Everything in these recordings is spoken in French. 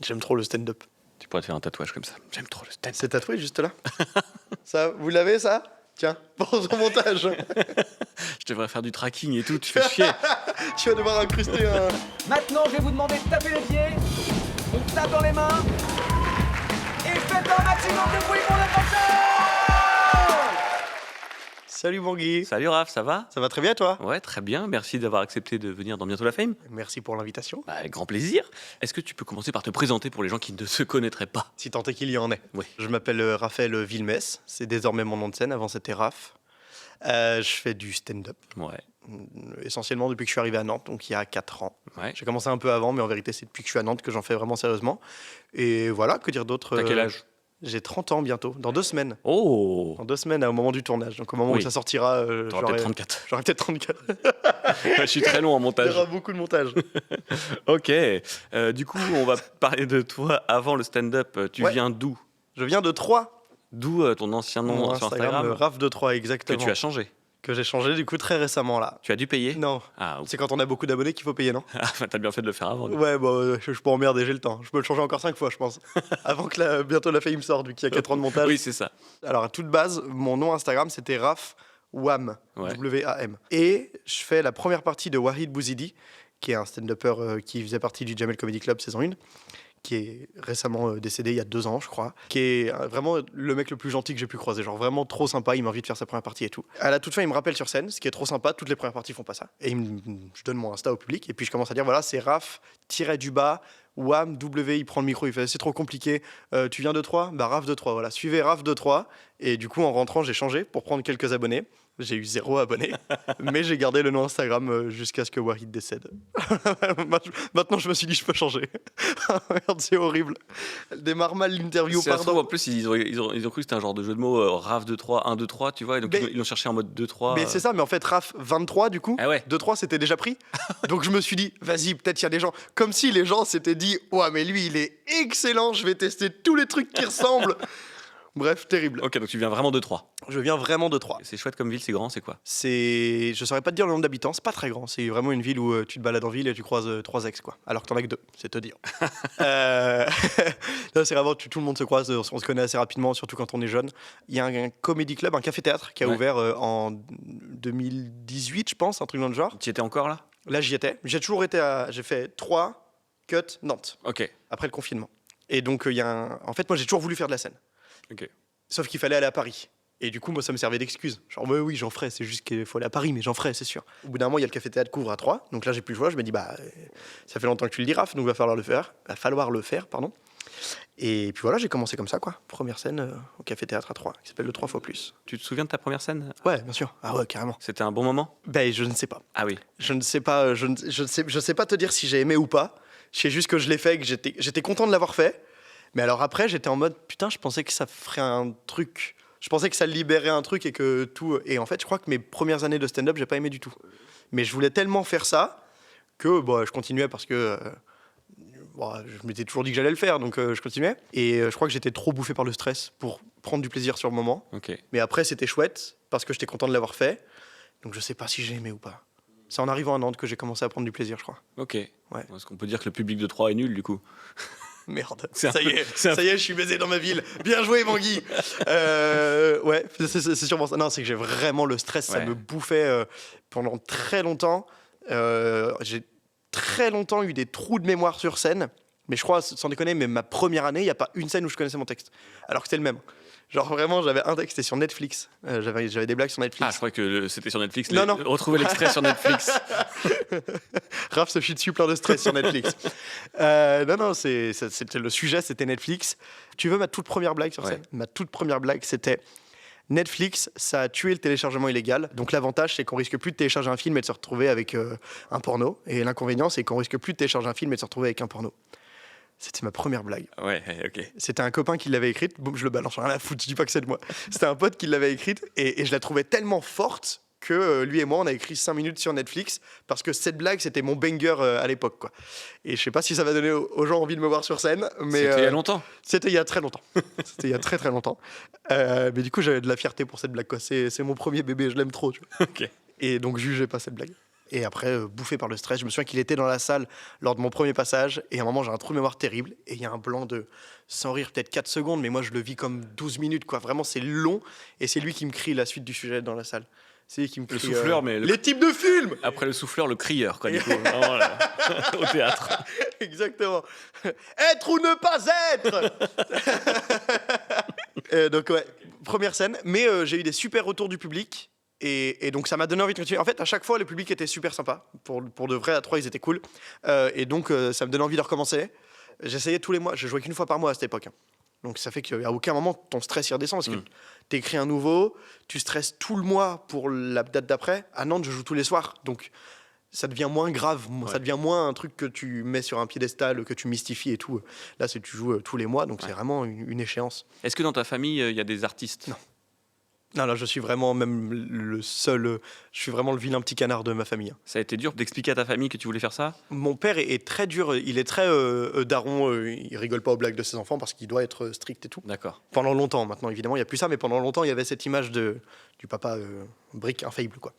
J'aime trop le stand-up. Tu pourrais te faire un tatouage comme ça. J'aime trop le stand-up. C'est tatoué juste là. Ça, vous l'avez ça? Tiens, pour son montage. Je devrais faire du tracking et tout, tu fais chier. Tu vas devoir incruster un... Maintenant, je vais vous demander de taper les pieds. On tape dans les mains. Et faites un maximum de bruit pour le boxeur. Salut Bangui. Salut Raph, ça va? Ça va très bien toi? Ouais, très bien. Merci d'avoir accepté de venir dans Bientôt la Fame. Merci pour l'invitation. Bah, avec grand plaisir. Est-ce que tu peux commencer par te présenter pour les gens qui ne se connaîtraient pas? Si tant est qu'il y en ait. Oui. Je m'appelle Raphaël Villemès, c'est désormais mon nom de scène, avant c'était Raph. Je fais du stand-up, Ouais. essentiellement depuis que je suis arrivé à Nantes, donc il y a 4 ans. Ouais. J'ai commencé un peu avant, mais en vérité c'est depuis que je suis à Nantes que j'en fais vraiment sérieusement. Et voilà, que dire d'autre? T'as quel âge? J'ai 30 ans bientôt, dans 2 semaines. Oh! Dans 2 semaines, au moment du tournage. Donc au moment Oui. où ça sortira, T'auras peut-être 34. j'aurai peut-être 34. Je suis très long en Il y montage. aura beaucoup de montage. Ok. Du coup, on va parler de toi avant le stand-up. Tu Ouais. viens d'où? Je viens de Troyes. D'où ton ancien nom Mon sur Instagram Raph de Troyes, que exactement. tu as changé. Que j'ai changé du coup très récemment là. Tu as dû payer? Non, Ah, c'est quand on a beaucoup d'abonnés qu'il faut payer, non? t'as bien fait de le faire avant. Ouais, bon, je peux emmerder, j'ai le temps. Je peux le changer encore 5 fois, je pense. Avant que bientôt la fame sorte, vu qu'il y a 4 ans de montage. Oui, c'est ça. Alors, à toute base, mon nom Instagram, c'était Raph Wam. Ouais. W-A-M. Et je fais la première partie de Wahid Bouzidi, qui est un stand-upper qui faisait partie du Jamel Comedy Club saison 1, qui est récemment décédé il y a 2 ans, je crois, qui est vraiment le mec le plus gentil que j'ai pu croiser, genre vraiment trop sympa, il m'invite de faire sa première partie et tout. À la toute fin, il me rappelle sur scène, ce qui est trop sympa, toutes les premières parties font pas ça. Et je donne mon Insta au public, et puis je commence à dire, voilà, c'est Raph, tiré du bas, Wam, W, il prend le micro, il fait, c'est trop compliqué, tu viens de Troyes? Bah Raph de Troyes, voilà, suivez Raph de Troyes. Et du coup, en rentrant, j'ai changé pour prendre quelques abonnés. J'ai eu 0 abonnés, mais j'ai gardé le nom Instagram jusqu'à ce que Wahid décède. Maintenant, je me suis dit, je peux changer. Merde, c'est horrible. Elle démarre mal l'interview, Si ça se trouve, pardon. en plus, ils ont cru que c'était un genre de jeu de mots, Raph 2-3, 1-2-3, tu vois, et donc Mais- ils l'ont cherché en mode 2-3. Mais c'est ça, mais en fait, Raph 23, du coup, Ah ouais. 2-3, c'était déjà pris. Donc je me suis dit, vas-y, peut-être il y a des gens. Comme si les gens s'étaient dit, ouais, mais lui, il est excellent, je vais tester tous les trucs qui ressemblent. Bref, terrible. Ok, donc tu viens vraiment de 3. Je viens vraiment de Troyes. C'est chouette comme ville, c'est grand, c'est quoi? Je saurais pas te dire le nombre d'habitants, c'est pas très grand. C'est vraiment une ville où tu te balades en ville et tu croises 3 ex, quoi. Alors que t'en as que 2, c'est te dire. Non, c'est vraiment, tout le monde se croise, on se connaît assez rapidement, surtout quand on est jeune. Il y a un comédie club, un café-théâtre qui a Ouais. ouvert en 2018, je pense, un truc dans le genre. Tu y étais encore là? Là, j'y étais. J'ai toujours été J'ai fait 3, cut, Nantes, Ok. après le confinement. Et donc, il y a En fait, moi, j'ai toujours voulu faire de la scène. Ok. Sauf qu'il fallait aller à Paris. Et du coup, moi, ça me servait d'excuse. Genre, ouais, oui, j'en ferai, c'est juste qu'il faut aller à Paris, mais j'en ferai, c'est sûr. Au bout d'un moment, il y a le café-théâtre qui ouvre à 3. Donc là, j'ai plus le choix. Je me dis, bah, ça fait longtemps que tu le dis, Raph, donc va falloir le faire, pardon. Et puis voilà, j'ai commencé comme ça, quoi. Première scène au café-théâtre à 3, qui s'appelle le 3 fois plus. Tu te souviens de ta première scène? Ouais, bien sûr. Ah ouais, carrément. C'était un bon moment? Ben, je ne sais pas. Ah oui. Je ne sais pas, je sais pas te dire si j'ai aimé ou pas. Je sais juste que je l'ai fait, que j'étais content de l'avoir fait. Mais alors après, j'étais en mode, putain, je pensais que ça ferait un truc. Je pensais que ça libérait un truc et que tout. Et en fait, je crois que mes premières années de stand-up, j'ai pas aimé du tout. Mais je voulais tellement faire ça que bon, je continuais parce que bon, je m'étais toujours dit que j'allais le faire, donc je continuais. Et je crois que j'étais trop bouffé par le stress pour prendre du plaisir sur le moment. Ok. Mais après, c'était chouette parce que j'étais content de l'avoir fait. Donc je sais pas si j'ai aimé ou pas. C'est en arrivant à Nantes que j'ai commencé à prendre du plaisir, je crois. Ok. Ouais. Est-ce qu'on peut dire que le public de 3 est nul du coup? Merde, C'est un ça y est, c'est un- ça y est, je suis baisé dans ma ville. Bien joué, Bangui. Ouais, c'est sûrement ça. Non, c'est que j'ai vraiment le stress, ça Ouais. me bouffait pendant très longtemps. J'ai très longtemps eu des trous de mémoire sur scène. Mais je crois, sans déconner, mais ma première année, il n'y a pas une scène où je connaissais mon texte. Alors que c'était le même. Genre vraiment, j'avais un texte, c'était sur Netflix. J'avais des blagues sur Netflix. Ah, je croyais que c'était sur Netflix. Non, non. Retrouvez l'extrait sur Netflix. Raph se chie dessus plein de stress sur Netflix. Non, c'était le sujet, c'était Netflix. Tu veux ma toute première blague sur Ouais. scène? Ma toute première blague, c'était Netflix, ça a tué le téléchargement illégal. Donc l'avantage, c'est qu'on risque plus de télécharger un film et de se retrouver avec un porno. Et l'inconvénient, c'est qu'on risque plus de télécharger un film et de se retrouver avec un porno. C'était ma première blague. Ouais, ok. C'était un copain qui l'avait écrite. Boum, je le balance, rien à foutre, je dis pas que c'est de moi. C'était un pote qui l'avait écrite et je la trouvais tellement forte que lui et moi, on a écrit 5 minutes sur Netflix parce que cette blague, c'était mon banger à l'époque, quoi. Et je sais pas si ça va donner aux gens envie de me voir sur scène, mais C'était il y a longtemps. c'était il y a très longtemps. C'était il y a très très longtemps. Mais du coup, j'avais de la fierté pour cette blague, quoi. C'est mon premier bébé, je l'aime trop, tu vois. Ok. Et donc, jugez pas cette blague. Et après, bouffé par le stress, je me souviens qu'il était dans la salle lors de mon premier passage. Et à un moment, j'ai un trou de mémoire terrible. Et il y a un blanc de, sans rire, peut-être 4 secondes. Mais moi, je le vis comme 12 minutes. Quoi. Vraiment, c'est long. Et c'est lui qui me crie la suite du sujet dans la salle. C'est lui qui me crie. Le souffleur, mais les types de films. Après le souffleur, le crieur, quoi, du coup. Vraiment, là, au théâtre. Exactement. Être ou ne pas être. Donc, ouais, première scène. Mais j'ai eu des super retours du public. Et donc ça m'a donné envie de continuer. En fait, à chaque fois, le public était super sympa. Pour de vrai, à 3, ils étaient cool. Et donc, ça me donnait envie de recommencer. J'essayais tous les mois. Je jouais qu'une fois par mois à cette époque. Donc ça fait qu'à aucun moment, ton stress y redescend. Parce que tu écris un nouveau, tu stresses tout le mois pour la date d'après. À Nantes, je joue tous les soirs. Donc ça devient moins grave. Ça devient moins un truc que tu mets sur un piédestal, que tu mystifies et tout. Là, c'est tu joues tous les mois. Donc c'est vraiment une échéance. Est-ce que dans ta famille, il y a des artistes? Non. Non, là, je suis vraiment même le seul. Je suis vraiment le vilain petit canard de ma famille. Ça a été dur d'expliquer à ta famille que tu voulais faire ça? Mon père est très dur. Il est très daron. Il rigole pas aux blagues de ses enfants parce qu'il doit être strict et tout. D'accord. Pendant longtemps, maintenant, évidemment, il n'y a plus ça, mais pendant longtemps, il y avait cette image du papa brique infaillible, quoi.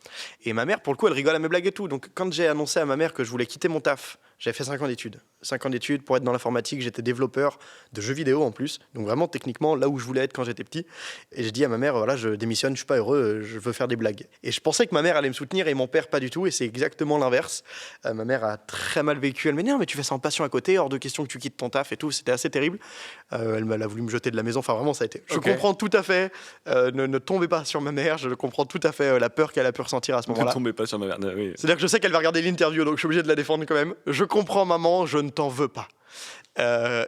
Et ma mère, pour le coup, elle rigole à mes blagues et tout. Donc, quand j'ai annoncé à ma mère que je voulais quitter mon taf, j'avais fait 5 ans d'études. 5 ans d'études pour être dans l'informatique. J'étais développeur de jeux vidéo en plus. Donc, vraiment, techniquement, là où je voulais être quand j'étais petit. Et j'ai dit à ma mère, voilà, je démissionne, je suis pas heureux, je veux faire des blagues. Et je pensais que ma mère allait me soutenir et mon père pas du tout. Et c'est exactement l'inverse. Ma mère a très mal vécu. Elle m'a dit, non, mais tu fais ça en passion à côté, hors de question que tu quittes ton taf et tout. C'était assez terrible. Elle a voulu me jeter de la maison. Enfin, vraiment, ça a été. Je comprends tout à fait. Ne tombez pas sur ma mère. Je comprends tout à fait la peur qu'elle a pu ressentir à ce moment-là. Ne tombez pas sur ma mère. Oui. C'est-à-dire que je sais qu'elle va regarder l'interview, donc je suis obligé de la défendre quand même. Je comprends, maman, je ne t'en veux pas.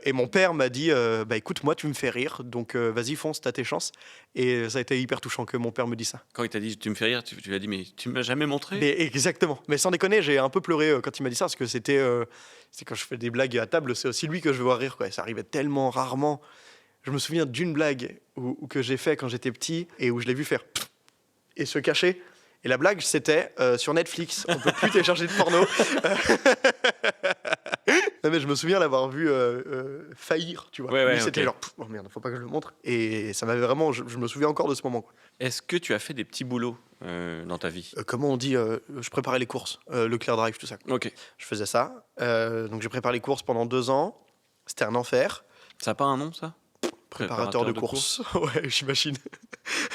Et mon père m'a dit bah écoute, moi tu me fais rire, donc vas-y fonce, t'as tes chances. Et ça a été hyper touchant que mon père me dise ça. Quand il t'a dit tu me fais rire, tu lui as dit mais tu m'as jamais montré? Mais exactement. Mais sans déconner, j'ai un peu pleuré quand il m'a dit ça parce que c'est quand je fais des blagues à table, c'est aussi lui que je veux voir rire, quoi. Ça arrivait tellement rarement. Je me souviens d'une blague que j'ai fait quand j'étais petit et où je l'ai vu faire et se cacher. Et la blague, c'était sur Netflix. On peut plus télécharger de porno. Non, mais je me souviens l'avoir vu faillir, tu vois. Ouais, c'était okay. genre, oh merde, faut pas que je le montre. Et ça m'avait vraiment, je me souviens encore de ce moment, quoi. Est-ce que tu as fait des petits boulots dans ta vie? Comment on dit je préparais les courses, le Clear Drive, tout ça. Ok. Je faisais ça. Donc j'ai préparé les courses pendant 2 ans. C'était un enfer. Ça n'a pas un nom, ça? Préparateur de courses. Ouais, j'imagine.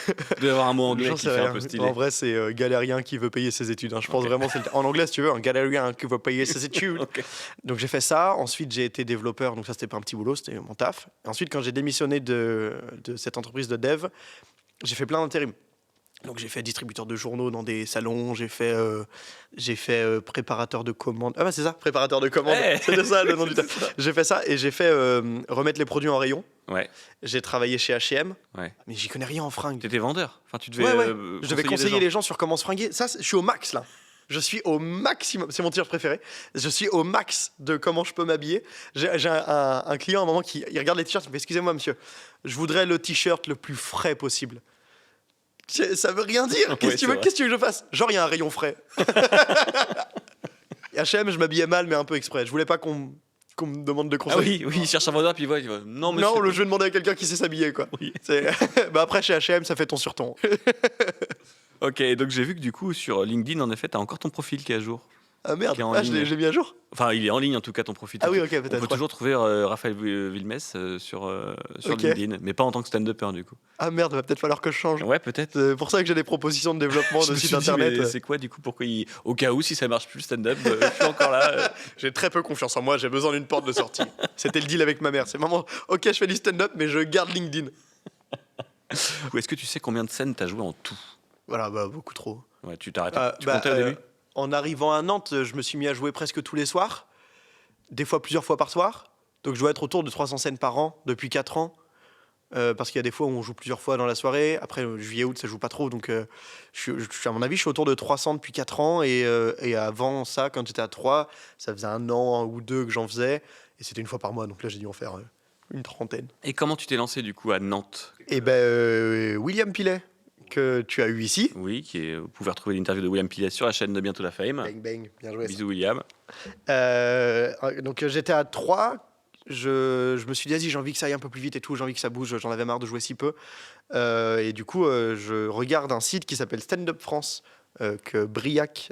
Il doit y avoir un mot anglais J'en qui sais fait rien. un peu stylé. En vrai, c'est galérien qui veut payer ses études. Hein. Je pense vraiment, en anglais, si tu veux, un galérien qui veut payer ses études. Ok. Donc j'ai fait ça. Ensuite, j'ai été développeur. Donc ça, c'était pas un petit boulot, c'était mon taf. Et ensuite, quand j'ai démissionné de cette entreprise de dev, j'ai fait plein d'intérim. Donc j'ai fait distributeur de journaux dans des salons, j'ai fait préparateur de commandes. Ah bah c'est ça, préparateur de commandes. Hey C'était ça le nom du taf. J'ai fait ça et j'ai fait remettre les produits en rayon. Ouais. J'ai travaillé chez H&M, Ouais. mais j'y connais rien en fringues. T'étais vendeur. Enfin, tu devais. Ouais. Je devais conseiller conseiller des les gens sur comment se fringuer. Ça, je suis au max là. Je suis au maximum. C'est mon tir préféré. Je suis au max de comment je peux m'habiller. J'ai un client à un moment qui il regarde les t-shirts. Il me fait excusez-moi monsieur, je voudrais le t-shirt le plus frais possible. Ça veut rien dire. Qu'est-ce que tu veux que je fasse? Genre, il y a un rayon frais. Et H&M, je m'habillais mal, mais un peu exprès. Je voulais pas qu'on me demande de conseil. Ah oui, il cherche un vendeur, puis il voit. Non, monsieur. Non, je vais demander à quelqu'un qui sait s'habiller, quoi. Oui. Bah après, chez H&M, ça fait ton sur ton. Ok, donc j'ai vu que du coup, sur LinkedIn, en effet, t'as encore ton profil qui est à jour. Ah merde, Qui est en ligne. j'ai mis à jour. Enfin, il est en ligne en tout cas, ton profil. Ah oui, ok, On peut-être. peut toujours trouver Raphaël Vilmès sur Ok. LinkedIn, mais pas en tant que stand-upper du coup. Ah merde, va peut-être falloir que je change. Ouais, peut-être. C'est pour ça que j'ai des propositions de développement Je de me sites suis dit, internet. mais c'est quoi du coup? Pourquoi au cas où, si ça marche plus le stand-up, je suis encore là. J'ai très peu confiance en moi, j'ai besoin d'une porte de sortie. C'était le deal avec ma mère. C'est maman, ok, je fais du stand-up, mais je garde LinkedIn. Ou est-ce que tu sais combien de scènes t'as joué en tout? Voilà, bah beaucoup trop. Ouais, tu t'arrêtes. Tu Bah, comptais au début? En arrivant à Nantes, je me suis mis à jouer presque tous les soirs, des fois plusieurs fois par soir. Donc je dois être autour de 300 scènes par an depuis 4 ans. Parce qu'il y a des fois où on joue plusieurs fois dans la soirée. Après, juillet-août, ça joue pas trop. Donc, à mon avis, je suis autour de 300 depuis 4 ans. Et avant ça, quand j'étais à 3, ça faisait 1 an ou 2 que j'en faisais. Et c'était une fois par mois. Donc là, j'ai dû en faire une trentaine. Et comment tu t'es lancé du coup à Nantes? Et ben, William Pilet, que tu as eu ici. Oui, vous pouvez retrouver l'interview de William Pilet sur la chaîne de Bientôt la Fame. Bang, bang, bien joué. Ça. Bisous William. Donc j'étais à 3. Je me suis dit, vas-y, j'ai envie que ça aille un peu plus vite et tout, j'ai envie que ça bouge, j'en avais marre de jouer si peu. Et du coup, je regarde un site qui s'appelle Stand Up France, que Briac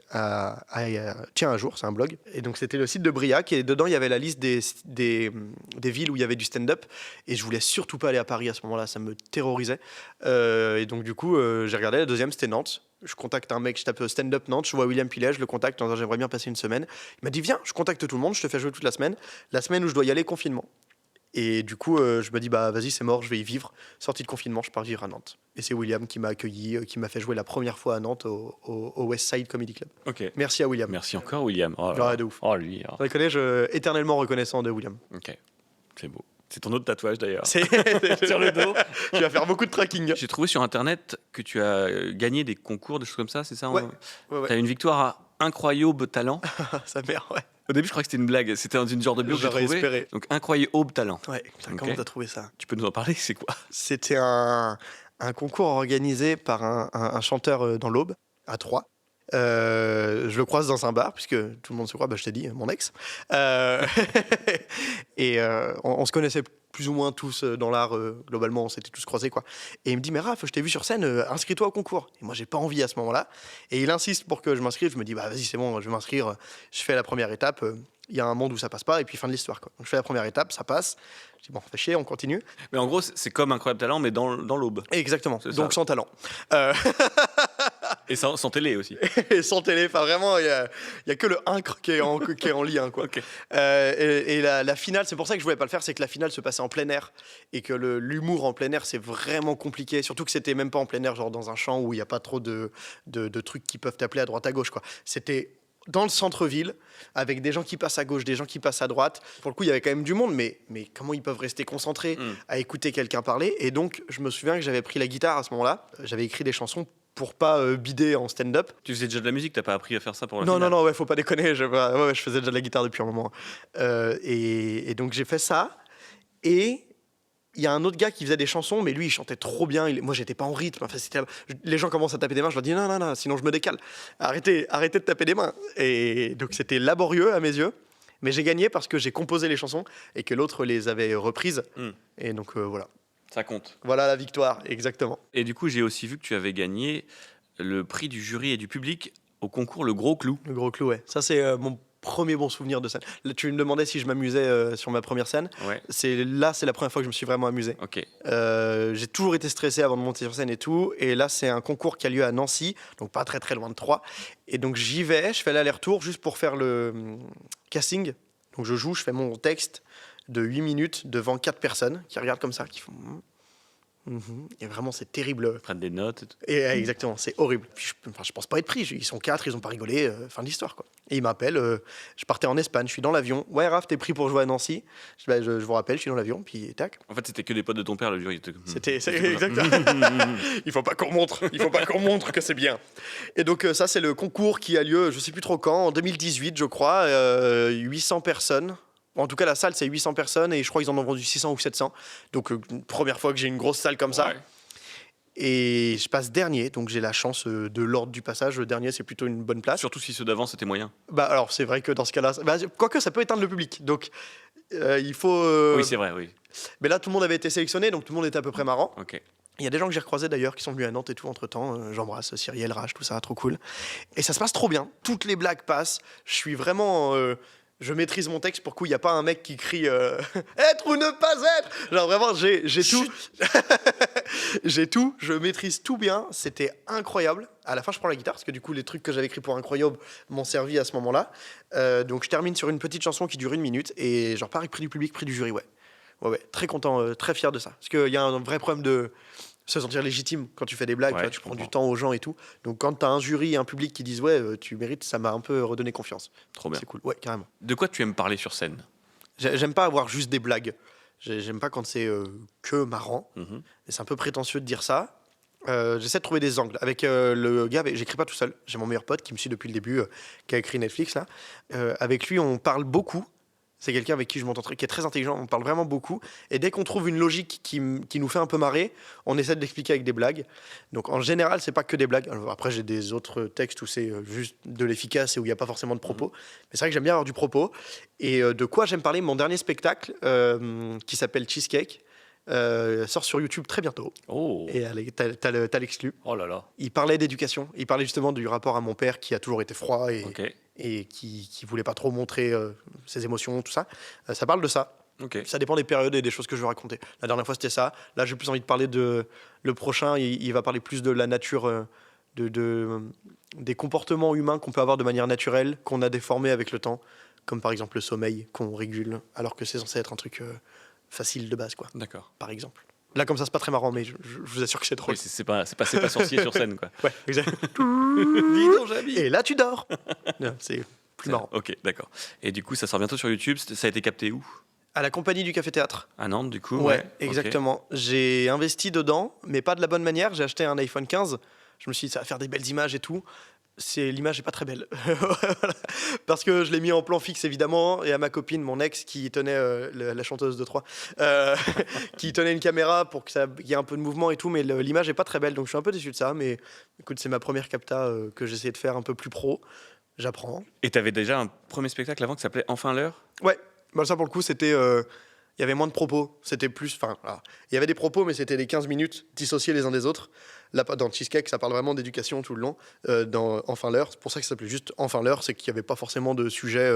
tient un jour, c'est un blog. Et donc c'était le site de Briac, et dedans il y avait la liste des villes où il y avait du stand-up. Et je voulais surtout pas aller à Paris à ce moment-là, ça me terrorisait. Et donc du coup, j'ai regardé, la deuxième c'était Nantes. Je contacte un mec, je tape stand-up Nantes, je vois William Pilet, je le contacte, en disant j'aimerais bien passer une semaine. Il m'a dit viens, je contacte tout le monde, je te fais jouer toute la semaine. La semaine où je dois y aller, confinement. Et du coup, je me dis, bah vas-y, c'est mort, je vais y vivre. Sortie de confinement, je pars vivre à Nantes. Et c'est William qui m'a accueilli, qui m'a fait jouer la première fois à Nantes au West Side Comedy Club. Ok. Merci à William. Merci encore, William. Oh, là Ouais, là. de ouf. Oh, lui. Oh. Je reconnais, éternellement reconnaissant de William. Ok. C'est beau. C'est ton autre tatouage d'ailleurs. C'est Sur le dos. Tu vas faire beaucoup de tracking. J'ai trouvé sur internet que tu as gagné des concours, des choses comme ça, c'est ça? Ouais. Ouais. Tu as une victoire à Incroyable Talent. Sa mère, ouais. Au début, je croyais que c'était une blague. C'était une genre de bio que j'ai J'aurais trouvé. espéré. Donc, Incroyable Talent. Ouais, putain, Ok. comment t'as trouvé ça? Tu peux nous en parler? C'est quoi? C'était un concours organisé par un chanteur dans l'Aube, à Troyes. Je le croise dans un bar, puisque tout le monde se croit, bah, je t'ai dit, mon ex. Et on se connaissait plus ou moins tous dans l'art, globalement, on s'était tous croisés, quoi. Et il me dit, mais Raph, je t'ai vu sur scène, inscris-toi au concours. Et moi, j'ai pas envie à ce moment-là. Et il insiste pour que je m'inscrive. Je me dis, bah vas-y, c'est bon, je vais m'inscrire. Je fais la première étape. Il y a un monde où ça passe pas, et puis fin de l'histoire, quoi. Donc je fais la première étape, ça passe. Je dis, bon, fait chier, on continue. Mais en gros, c'est comme Incroyable Talent, mais dans l'Aube. Exactement, C'est donc ça. sans talent. Et sans télé aussi. Et sans télé, enfin vraiment, il y a que le incre qui est en lien, quoi. Ok. Et la finale, c'est pour ça que je voulais pas le faire, c'est que la finale se passait en plein air, et que l'humour en plein air, c'est vraiment compliqué, surtout que c'était même pas en plein air, genre dans un champ où il y a pas trop de trucs qui peuvent t'appeler à droite à gauche, quoi. C'était dans le centre-ville, avec des gens qui passent à gauche, des gens qui passent à droite. Pour le coup, il y avait quand même du monde, mais comment ils peuvent rester concentrés à écouter quelqu'un parler? Et donc, je me souviens que j'avais pris la guitare à ce moment-là, j'avais écrit des chansons pour pas bider en stand-up. Tu faisais déjà de la musique, t'as pas appris à faire ça pour la Non, finale? ouais, faut pas déconner. Je faisais déjà de la guitare depuis un moment. Et donc j'ai fait ça. Et il y a un autre gars qui faisait des chansons, mais lui, il chantait trop bien. Moi, j'étais pas en rythme. Enfin, les gens commencent à taper des mains. Je leur dis non, sinon je me décale. Arrêtez de taper des mains. Et donc c'était laborieux à mes yeux. Mais j'ai gagné parce que j'ai composé les chansons et que l'autre les avait reprises. Et donc voilà. Ça compte. Voilà la victoire, exactement. Et du coup, j'ai aussi vu que tu avais gagné le prix du jury et du public au concours Le Gros Clou. Le Gros Clou, ouais. Ça, c'est mon premier bon souvenir de scène. Là, tu me demandais si je m'amusais sur ma première scène. Ouais. C'est la première fois que je me suis vraiment amusé. Ok. J'ai toujours été stressé avant de monter sur scène et tout. Et là, c'est un concours qui a lieu à Nancy, donc pas très très loin de Troyes. Et donc j'y vais, je fais l'aller-retour juste pour faire le casting. Donc je joue, je fais mon texte de 8 minutes devant 4 personnes qui regardent comme ça, qui font... Et vraiment, c'est terrible. Prendre des notes et tout. Et exactement, c'est horrible. Puis je pense pas être pris. Ils sont 4, ils ont pas rigolé. Fin de l'histoire, quoi. Et ils m'appellent. Je partais en Espagne, je suis dans l'avion. Ouais, Raph, t'es pris pour jouer à Nancy. Je vous rappelle, je suis dans l'avion. Puis tac. En fait, c'était que des potes de ton père, le jury. C'était exactement. Il faut pas qu'on montre que c'est bien. Et donc ça, c'est le concours qui a lieu, je sais plus trop quand, en 2018, je crois. 800 personnes. En tout cas, la salle, c'est 800 personnes et je crois qu'ils en ont vendu 600 ou 700. Donc, première fois que j'ai une grosse salle comme ça. Ouais. Et je passe dernier, donc j'ai la chance de l'ordre du passage. Le dernier, c'est plutôt une bonne place. Surtout si ceux d'avant, c'était moyen. Bah, alors, c'est vrai que dans ce cas-là, quoique ça peut éteindre le public. Donc, il faut. Oui, c'est vrai, oui. Mais là, tout le monde avait été sélectionné, donc tout le monde était à peu près marrant. Ok. Il y a des gens que j'ai recroisés d'ailleurs qui sont venus à Nantes et tout entre temps. J'embrasse Cyrielle, Rach, tout ça, trop cool. Et ça se passe trop bien. Toutes les blagues passent. Je suis vraiment. Je maîtrise mon texte pour qu'il n'y a pas un mec qui crie être ou ne pas être. Genre vraiment, j'ai tout. J'ai tout. Je maîtrise tout bien. C'était incroyable. À la fin, je prends la guitare parce que du coup, les trucs que j'avais écrits pour Incroyable m'ont servi à ce moment-là. Donc, je termine sur une petite chanson qui dure 1 minute et genre pareil, prix du public, prix du jury, ouais. Ouais, très content, très fier de ça. Parce qu'il y a un vrai problème de se sentir légitime quand tu fais des blagues, Ouais, tu je prends du comprends. temps aux gens et tout. Donc quand t'as un jury et un public qui disent ouais, tu mérites, ça m'a un peu redonné confiance. Trop bien. C'est cool, ouais, carrément. De quoi tu aimes parler sur scène? J'aime pas avoir juste des blagues. J'aime pas quand c'est que marrant. Mhm. Et c'est un peu prétentieux de dire ça. J'essaie de trouver des angles. Avec le gars, j'écris pas tout seul. J'ai mon meilleur pote qui me suit depuis le début, qui a écrit Netflix là. Avec lui, on parle beaucoup. C'est quelqu'un avec qui je m'entends qui est très intelligent, on parle vraiment beaucoup. Et dès qu'on trouve une logique qui nous fait un peu marrer, on essaie de l'expliquer avec des blagues. Donc en général, c'est pas que des blagues. Alors, après, j'ai des autres textes où c'est juste de l'efficace et où il n'y a pas forcément de propos. Mais c'est vrai que j'aime bien avoir du propos. Et de quoi j'aime parler? Mon dernier spectacle, qui s'appelle Cheesecake, sort sur YouTube très bientôt. Oh, Et t'as l'exclu. oh là là. Il parlait d'éducation. Il parlait justement du rapport à mon père qui a toujours été froid Ok, et qui voulait pas trop montrer ses émotions, tout ça. Ça parle de ça. ok. Ça dépend des périodes et des choses que je veux raconter. La dernière fois, c'était ça. Là, j'ai plus envie de parler de... Le prochain, il va parler plus de la nature, des comportements humains qu'on peut avoir de manière naturelle, qu'on a déformés avec le temps, comme par exemple le sommeil qu'on régule, alors que c'est censé être un truc facile de base, quoi, D'accord. par exemple. Là, comme ça, c'est pas très marrant, mais je vous assure que c'est drôle. Oui, c'est pas sorcier sur scène, quoi. Ouais, exact. Dis donc, Javi. Et là, tu dors. Non, c'est plus marrant. Ok, d'accord. Et du coup, ça sort bientôt sur YouTube. Ça a été capté où? À la compagnie du Café Théâtre. À Nantes, du coup. Ouais, Ok. exactement. J'ai investi dedans, mais pas de la bonne manière. J'ai acheté un iPhone 15. Je me suis dit, ça va faire des belles images et tout. L'image est pas très belle. Voilà. Parce que je l'ai mis en plan fixe, évidemment, et à ma copine, mon ex, qui tenait, la chanteuse de 3, qui tenait une caméra pour qu'il y ait un peu de mouvement et tout, mais l'image est pas très belle, donc je suis un peu déçu de ça. Mais écoute, c'est ma première capta que j'essaie de faire un peu plus pro. J'apprends. Et t'avais déjà un premier spectacle avant qui s'appelait Enfin l'heure? Ouais, bah ça pour le coup, c'était. Il y avait moins de propos. C'était plus. Enfin, voilà. Il y avait des propos, mais c'était des 15 minutes dissociés les uns des autres. Là, dans Cheesecake, ça parle vraiment d'éducation tout le long. Dans Enfin l'heure, c'est pour ça que ça s'appelait juste Enfin l'heure, c'est qu'il n'y avait pas forcément de sujet.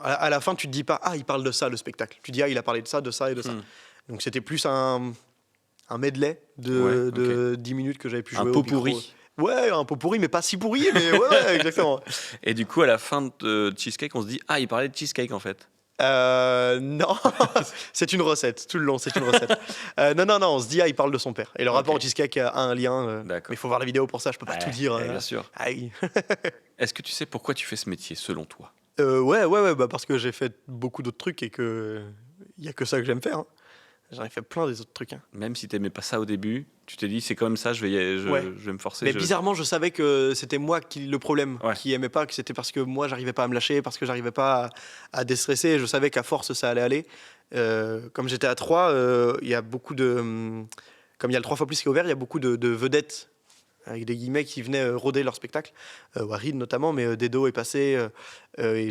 À la fin, tu te dis pas, ah, il parle de ça, le spectacle. Tu dis, ah, il a parlé de ça et de ça. Donc c'était plus un medley de 10 minutes que j'avais pu jouer Un au pot micro. pourri. Ouais, un pot pourri, mais pas si pourri, mais ouais, exactement. Et du coup, à la fin de Cheesecake, on se dit ah, il parlait de cheesecake en fait. Non, c'est une recette, tout le long, c'est une recette. Non, on se dit, ah, il parle de son père. Et le rapport au cheesecake a un lien. D'accord. Mais il faut voir la vidéo pour ça, je peux pas tout dire. Bien sûr. Aïe. Est-ce que tu sais pourquoi tu fais ce métier selon toi? Ouais, bah parce que j'ai fait beaucoup d'autres trucs et que il y a que ça que j'aime faire. Hein. J'en ai fait plein des autres trucs. Hein. Même si t'aimais pas ça au début, tu t'es dit c'est quand même ça, je vais me forcer. Mais bizarrement, je savais que c'était moi le problème, Ouais. qui aimait pas, que c'était parce que moi j'arrivais pas à me lâcher, parce que j'arrivais pas à déstresser. Je savais qu'à force ça allait aller. Comme j'étais à 3, il y a beaucoup de. Comme il y a le 3 fois plus qui est ouvert, il y a beaucoup de vedettes, avec des guillemets, qui venaient rôder leur spectacle. Warid notamment, mais Dedo est passé. Et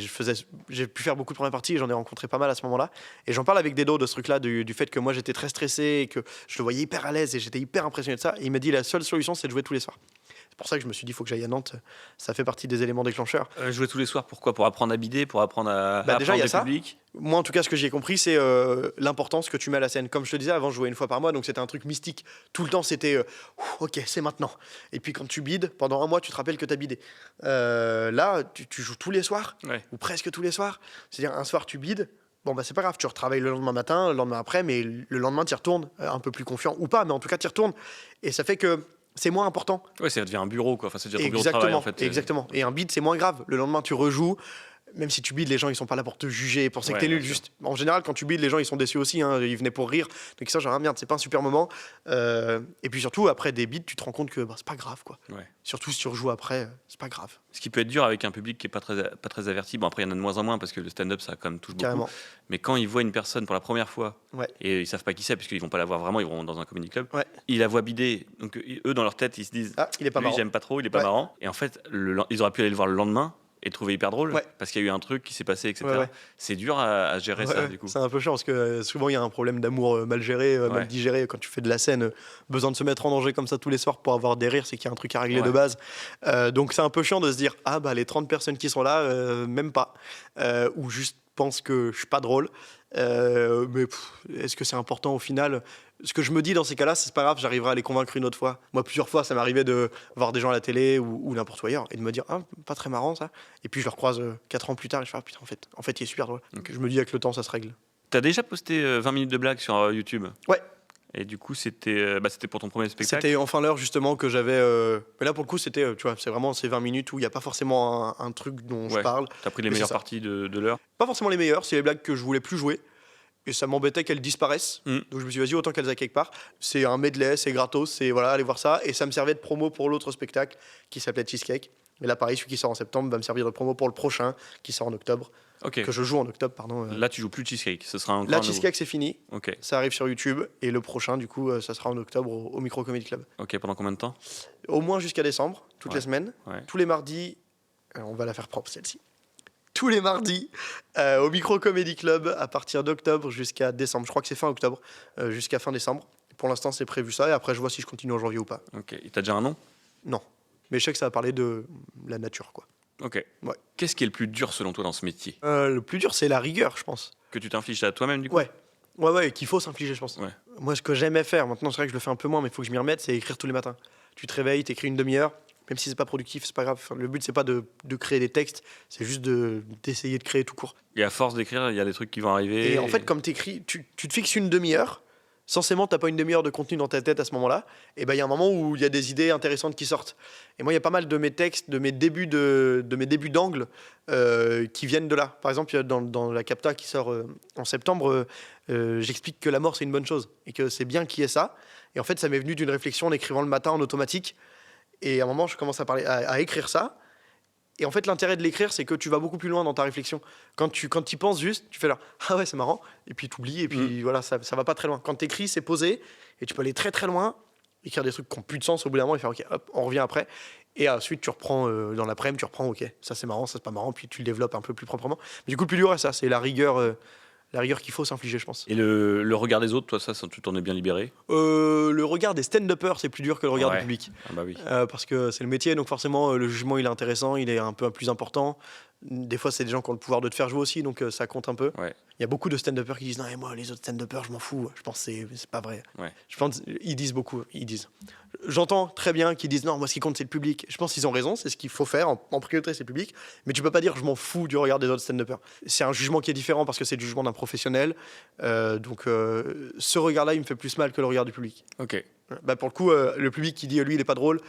j'ai pu faire beaucoup de premières parties et j'en ai rencontré pas mal à ce moment-là. Et j'en parle avec Dedo de ce truc-là, du fait que moi j'étais très stressé et que je le voyais hyper à l'aise et j'étais hyper impressionné de ça. Et il m'a dit la seule solution c'est de jouer tous les soirs. C'est pour ça que je me suis dit il faut que j'aille à Nantes. Ça fait partie des éléments déclencheurs. Jouer tous les soirs, pourquoi? Pour apprendre à bider, pour apprendre à Déjà, il y a apprendre ça. le public. Moi, en tout cas, ce que j'y ai compris, c'est l'importance que tu mets à la scène. Comme je te disais, avant, je jouais une fois par mois, donc c'était un truc mystique. Tout le temps, c'était ok, c'est maintenant. Et puis quand tu bides, pendant un mois, tu te rappelles que tu as bidé. Là, tu joues tous les soirs, Ouais. ou presque tous les soirs. C'est-à-dire, un soir, tu bides. Bon, bah, c'est pas grave, tu retravailles le lendemain matin, le lendemain après, mais le lendemain, tu y retournes, un peu plus confiant ou pas, mais en tout cas, tu y retournes. Et ça fait que c'est moins important. Ouais, ça devient un bureau, quoi. Enfin, ça devient ton bureau de travail, en fait. Exactement. Et un bid, c'est moins grave. Le lendemain, tu rejoues. Même si tu bides, les gens, ils sont pas là pour te juger et penser Ouais, que t'es nul. bien sûr. Juste, en général, quand tu bides, les gens, ils sont déçus aussi. Hein. Ils venaient pour rire. Donc, ça, genre, ah, merde, c'est pas un super moment. Et puis surtout, après des bides, tu te rends compte que bah, c'est pas grave, quoi. Ouais. Surtout si tu rejoues après, c'est pas grave. Ce qui peut être dur avec un public qui est pas très averti. Bon, après, il y en a de moins en moins parce que le stand-up, ça quand même touche beaucoup. Carrément. Mais quand ils voient une personne pour la première fois, Ouais. et ils savent pas qui c'est, puisqu'ils vont pas la voir vraiment, ils vont dans un comedy club, Ouais. ils la voient bider. Donc, eux, dans leur tête, ils se disent Ah, il est pas lui, marrant. j'aime pas trop, il est pas Ouais. marrant. Et en fait, ils auraient pu aller le voir le lendemain et le trouver hyper drôle Ouais. parce qu'il y a eu un truc qui s'est passé, etc. Ouais. C'est dur à gérer ça, Ouais, du coup. c'est un peu chiant parce que souvent il y a un problème d'amour mal géré, Ouais. mal digéré quand tu fais de la scène. Besoin de se mettre en danger comme ça tous les soirs pour avoir des rires, c'est qu'il y a un truc à régler Ouais. de base. Donc c'est un peu chiant de se dire ah bah les 30 personnes qui sont là, même pas. Ou juste pensent que je suis pas drôle. Mais est-ce que c'est important au final? Ce que je me dis dans ces cas-là, c'est pas grave, j'arriverai à les convaincre une autre fois. Moi, plusieurs fois, ça m'arrivait de voir des gens à la télé ou n'importe où ailleurs et de me dire ah, pas très marrant ça. Et puis je le recroise 4 ans plus tard et je fais ah putain, en fait, il est super drôle. Ok. Je me dis avec le temps, ça se règle. T'as déjà posté 20 minutes de blagues sur YouTube? Ouais. Et du coup, c'était pour ton premier spectacle? C'était enfin l'heure justement que j'avais. Mais là pour le coup, c'était, tu vois, c'est vraiment ces 20 minutes où il n'y a pas forcément un truc dont je Ouais. parle. T'as pris les Mais meilleures c'est ça. parties de l'heure? Pas forcément les meilleures, c'est les blagues que je voulais plus jouer. Et ça m'embêtait qu'elles disparaissent. Mm. Donc je me suis dit, vas-y, autant qu'elles aillent quelque part. C'est un medley, c'est gratos, c'est voilà, allez voir ça. Et ça me servait de promo pour l'autre spectacle qui s'appelait Cheesecake. Et là, pareil, celui qui sort en septembre va me servir de promo pour le prochain qui sort en octobre. Ok. Que je joue en octobre, pardon. Là, tu joues plus Cheesecake. Ce sera encore Là, un nouveau. Cheesecake, c'est fini. Ok. Ça arrive sur YouTube. Et le prochain, du coup, ça sera en octobre au Micro Comedy Club. Ok. Pendant combien de temps? Au moins jusqu'à décembre, toutes Ouais. les semaines. Ouais. Tous les mardis, on va la faire propre celle-ci. tous les mardis au Micro Comedy Club à partir d'octobre jusqu'à décembre. Je crois que c'est fin octobre, jusqu'à fin décembre. Pour l'instant, c'est prévu ça. Et après, je vois si je continue en janvier ou pas. Ok. Et t'as déjà un nom? Non. Mais je sais que ça va parler de la nature, quoi. Ok. Ouais. Qu'est-ce qui est le plus dur selon toi dans ce métier? Le plus dur, c'est la rigueur, je pense. Que tu t'infliges à toi-même, du coup? Ouais, qu'il faut s'infliger, je pense. Ouais. Moi, ce que j'aimais faire, maintenant, c'est vrai que je le fais un peu moins, mais il faut que je m'y remette, c'est écrire tous les matins. Tu te réveilles, t'écris une demi-heure, même si c'est pas productif, c'est pas grave. Enfin, le but, c'est pas de créer des textes, c'est juste d'essayer de créer tout court. Et à force d'écrire, il y a des trucs qui vont arriver. Et en fait, comme t'écris, tu te fixes une demi-heure. Censément, t'as pas une demi-heure de contenu dans ta tête à ce moment-là. Et ben, il y a un moment où il y a des idées intéressantes qui sortent. Et moi, il y a pas mal de mes textes, de mes débuts d'angle qui viennent de là. Par exemple, dans la capta qui sort en septembre, j'explique que la mort c'est une bonne chose et que c'est bien qu'il y ait ça. Et en fait, ça m'est venu d'une réflexion en écrivant le matin en automatique. Et à un moment, je commence à écrire ça. Et en fait, l'intérêt de l'écrire, c'est que tu vas beaucoup plus loin dans ta réflexion. Quand tu y penses juste, tu fais là, ah ouais, c'est marrant, et puis tu oublies, et puis voilà, ça va pas très loin. Quand tu écris, c'est posé, et tu peux aller très très loin, écrire des trucs qui n'ont plus de sens au bout d'un moment, et faire ok, hop, on revient après. Et ensuite, tu reprends dans l'après-midi, tu reprends, ok, ça c'est marrant, ça c'est pas marrant, puis tu le développes un peu plus proprement. Mais du coup, le plus dur, c'est ça, c'est la rigueur qu'il faut s'infliger, je pense. Et le regard des autres, toi, ça, tu t'en es bien libéré? Le regard des stand-uppers, c'est plus dur que le regard du public. Ah bah oui. Parce que c'est le métier, donc forcément, le jugement, il est intéressant, il est un peu plus important. Des fois, c'est des gens qui ont le pouvoir de te faire jouer aussi, donc ça compte un peu. Ouais. Il y a beaucoup de stand-uppers qui disent « Non, mais moi, les autres stand-uppers, je m'en fous. » Je pense que c'est pas vrai. Ouais. Je pense ils disent beaucoup. Ils disent. J'entends très bien qu'ils disent « Non, moi, ce qui compte, c'est le public. » Je pense qu'ils ont raison, c'est ce qu'il faut faire. En priorité, c'est le public. Mais tu peux pas dire « Je m'en fous du regard des autres stand-uppers. » C'est un jugement qui est différent parce que c'est le jugement d'un professionnel. Donc, ce regard-là, il me fait plus mal que le regard du public. Ok. Bah pour le coup, le public qui dit lui, il est pas drôle,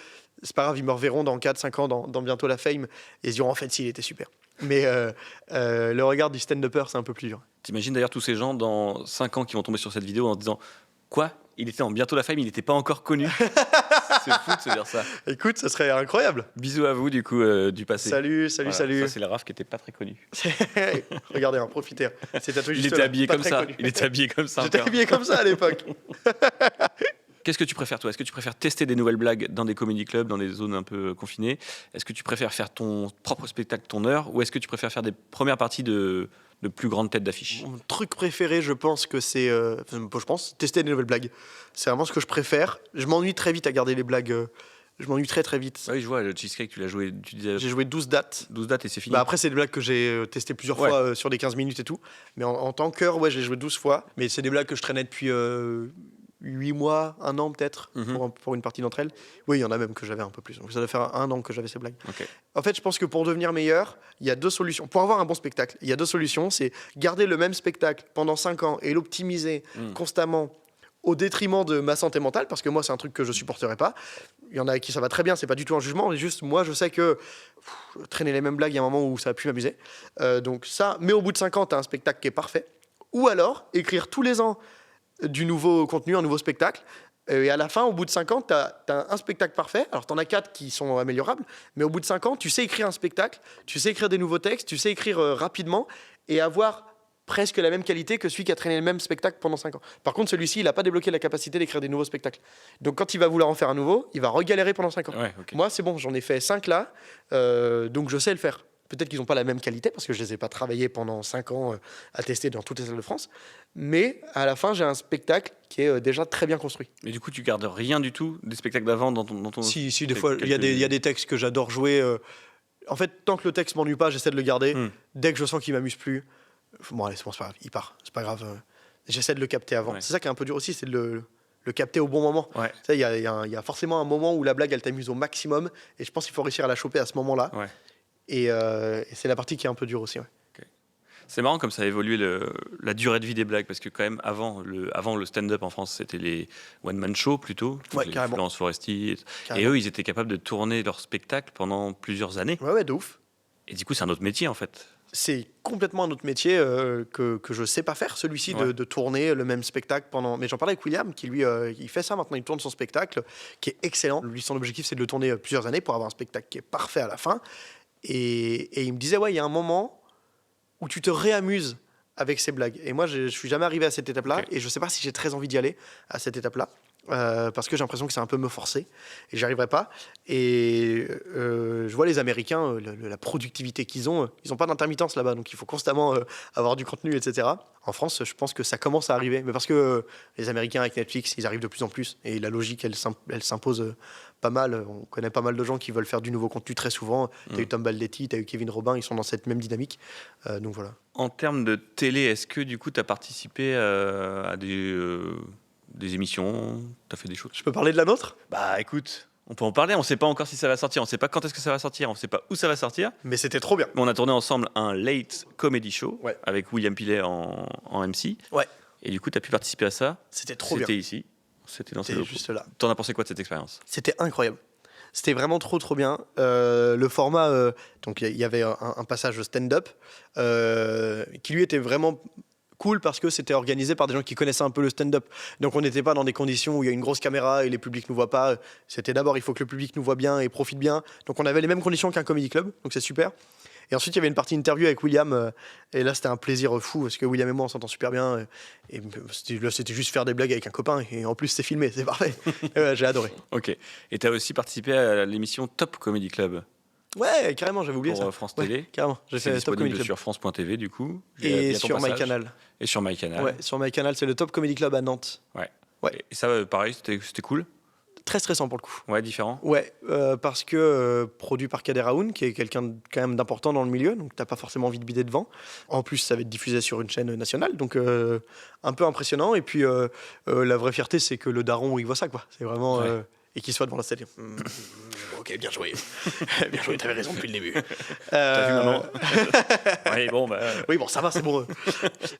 c'est pas grave, ils me reverront dans 4-5 ans dans bientôt la Fame et ils diront en fait, si, il était super. Mais le regard du stand-upper, c'est un peu plus dur. T'imagines d'ailleurs tous ces gens dans 5 ans qui vont tomber sur cette vidéo en se disant quoi? Il était en bientôt la Fame, il n'était pas encore connu. C'est fou de se dire ça. Écoute, ça serait incroyable. Bisous à vous du coup du passé. Salut. Ça c'est le Raph qui était pas très connu. Regardez, profitez. C'est tatoué Il juste était là, habillé pas comme très ça. connu. Il était habillé comme ça. J'étais encore. habillé comme ça à l'époque. Qu'est-ce que tu préfères toi? Est-ce que tu préfères tester des nouvelles blagues dans des comedy clubs, dans des zones un peu confinées? Est-ce que tu préfères faire ton propre spectacle, ton heure? Ou est-ce que tu préfères faire des premières parties de plus grandes têtes d'affiche? Mon truc préféré, je pense que c'est tester des nouvelles blagues. C'est vraiment ce que je préfère. Je m'ennuie très vite à garder les blagues. Je m'ennuie très très vite. Oui, je vois, le cheesecake, tu l'as joué, tu disais J'ai joué 12 dates. 12 dates et c'est fini. Bah après, c'est des blagues que j'ai testées plusieurs Ouais. fois sur des 15 minutes et tout. Mais en tant qu'heure, ouais, j'ai joué 12 fois. Mais c'est des blagues que je traînais depuis 8 mois, 1 an peut-être, pour une partie d'entre elles. Oui, il y en a même que j'avais un peu plus. Donc ça doit faire 1 an que j'avais ces blagues. Ok. En fait, je pense que pour devenir meilleur, il y a 2 solutions. Pour avoir un bon spectacle, il y a 2 solutions. C'est garder le même spectacle pendant 5 ans et l'optimiser constamment au détriment de ma santé mentale, parce que moi, c'est un truc que je supporterais pas. Il y en a qui ça va très bien, c'est pas du tout un jugement, mais juste moi, je sais que traîner les mêmes blagues, il y a un moment où ça a pu m'amuser. Donc ça, mais au bout de 5 ans, tu as un spectacle qui est parfait. Ou alors, écrire tous les ans du nouveau contenu, un nouveau spectacle. Et à la fin, au bout de 5 ans, tu as un spectacle parfait. Alors, tu en as 4 qui sont améliorables, mais au bout de 5 ans, tu sais écrire un spectacle, tu sais écrire des nouveaux textes, tu sais écrire rapidement et avoir presque la même qualité que celui qui a traîné le même spectacle pendant 5 ans. Par contre, celui-ci, il n'a pas débloqué la capacité d'écrire des nouveaux spectacles. Donc, quand il va vouloir en faire un nouveau, il va regalérer pendant 5 ans. Ouais, ok. Moi, c'est bon, j'en ai fait 5 là, donc je sais le faire. Peut-être qu'ils n'ont pas la même qualité parce que je ne les ai pas travaillés pendant 5 ans à tester dans toutes les salles de France. Mais à la fin, j'ai un spectacle qui est déjà très bien construit. Mais du coup, tu gardes rien du tout des spectacles d'avant dans ton... Si, des fois, il y a des textes que j'adore jouer. En fait, tant que le texte m'ennuie pas, j'essaie de le garder. Dès que je sens qu'il m'amuse plus, bon, allez, c'est bon, c'est pas grave, il part. C'est pas grave. J'essaie de le capter avant. Ouais. C'est ça qui est un peu dur aussi, c'est de le capter au bon moment. Ouais. Tu sais, il y a forcément un moment où la blague, elle t'amuse au maximum. Et je pense qu'il faut réussir à la choper à ce moment-là. Ouais. Et c'est la partie qui est un peu dure aussi. Ouais. C'est marrant comme ça a évolué la durée de vie des blagues, parce que quand même avant le stand-up en France, c'était les one-man show plutôt, Ouais, les carrément. Florence Foresti, et Carrément. eux ils étaient capables de tourner leur spectacle pendant plusieurs années. Ouais, de ouf. Et du coup c'est un autre métier en fait. C'est complètement un autre métier que je sais pas faire, celui-ci, Ouais. de tourner le même spectacle pendant. Mais j'en parlais avec William, qui lui, il fait ça maintenant, il tourne son spectacle, qui est excellent. Lui, son objectif, c'est de le tourner plusieurs années pour avoir un spectacle qui est parfait à la fin. Et il me disait, ouais, il y a un moment où tu te réamuses avec ces blagues. Et moi, je suis jamais arrivé à cette étape-là, Ok. et je sais pas si j'ai très envie d'y aller à cette étape-là. parce que j'ai l'impression que c'est un peu me forcer et j'y arriverai pas. Et je vois les Américains, la productivité qu'ils ont pas d'intermittence là-bas, donc il faut constamment avoir du contenu, etc. En France, je pense que ça commence à arriver, mais parce que les Américains avec Netflix, ils arrivent de plus en plus et la logique, elle s'impose pas mal. On connaît pas mal de gens qui veulent faire du nouveau contenu très souvent. T'as eu Tom Baldetti, t'as eu Kevin Robin, ils sont dans cette même dynamique. Donc voilà. En termes de télé, est-ce que du coup tu as participé à des émissions, tu as fait des choses? Je peux parler de la nôtre? Bah écoute, on peut en parler, on ne sait pas encore si ça va sortir, on ne sait pas quand est-ce que ça va sortir, on ne sait pas où ça va sortir. Mais c'était trop bien. Mais on a tourné ensemble un late comedy show avec William Pillet en MC. Ouais. Et du coup, tu as pu participer à ça. C'était trop bien. C'était ici. C'était dans ces locaux. Juste là. T'en as pensé quoi de cette expérience? C'était incroyable. C'était vraiment trop bien. Le format, donc il y avait un passage stand-up qui lui était vraiment cool parce que c'était organisé par des gens qui connaissaient un peu le stand-up. Donc on n'était pas dans des conditions où il y a une grosse caméra et les publics nous voient pas. C'était d'abord, il faut que le public nous voit bien et profite bien. Donc on avait les mêmes conditions qu'un comedy club, donc c'est super. Et ensuite, il y avait une partie interview avec William. Et là, c'était un plaisir fou parce que William et moi, on s'entend super bien. Et là, c'était juste faire des blagues avec un copain. Et en plus, c'est filmé, c'est parfait. J'ai adoré. Ok. Et tu as aussi participé à l'émission Top Comedy Club. Ouais, carrément, j'avais oublié pour ça. France Télé. Ouais, carrément, j'ai fait Top Comedy Club. Sur France.tv, du coup. Et sur MyCanal. Et sur MyCanal. Ouais, sur MyCanal, c'est le Top Comedy Club à Nantes. Ouais. Ouais. Et ça, pareil, c'était cool. Très stressant pour le coup. Ouais, différent. Ouais, parce que produit par Kader Aoun, qui est quelqu'un quand même d'important dans le milieu, donc t'as pas forcément envie de bider devant. En plus, ça va être diffusé sur une chaîne nationale, donc un peu impressionnant. Et puis la vraie fierté, c'est que le daron, il voit ça, quoi. C'est vraiment et qu'il soit devant la stade. Ok, bien joué. Bien joué, t'avais raison depuis le début. T'as vu maman? Oui, bon, bah... Oui, bon, ça va, c'est bon.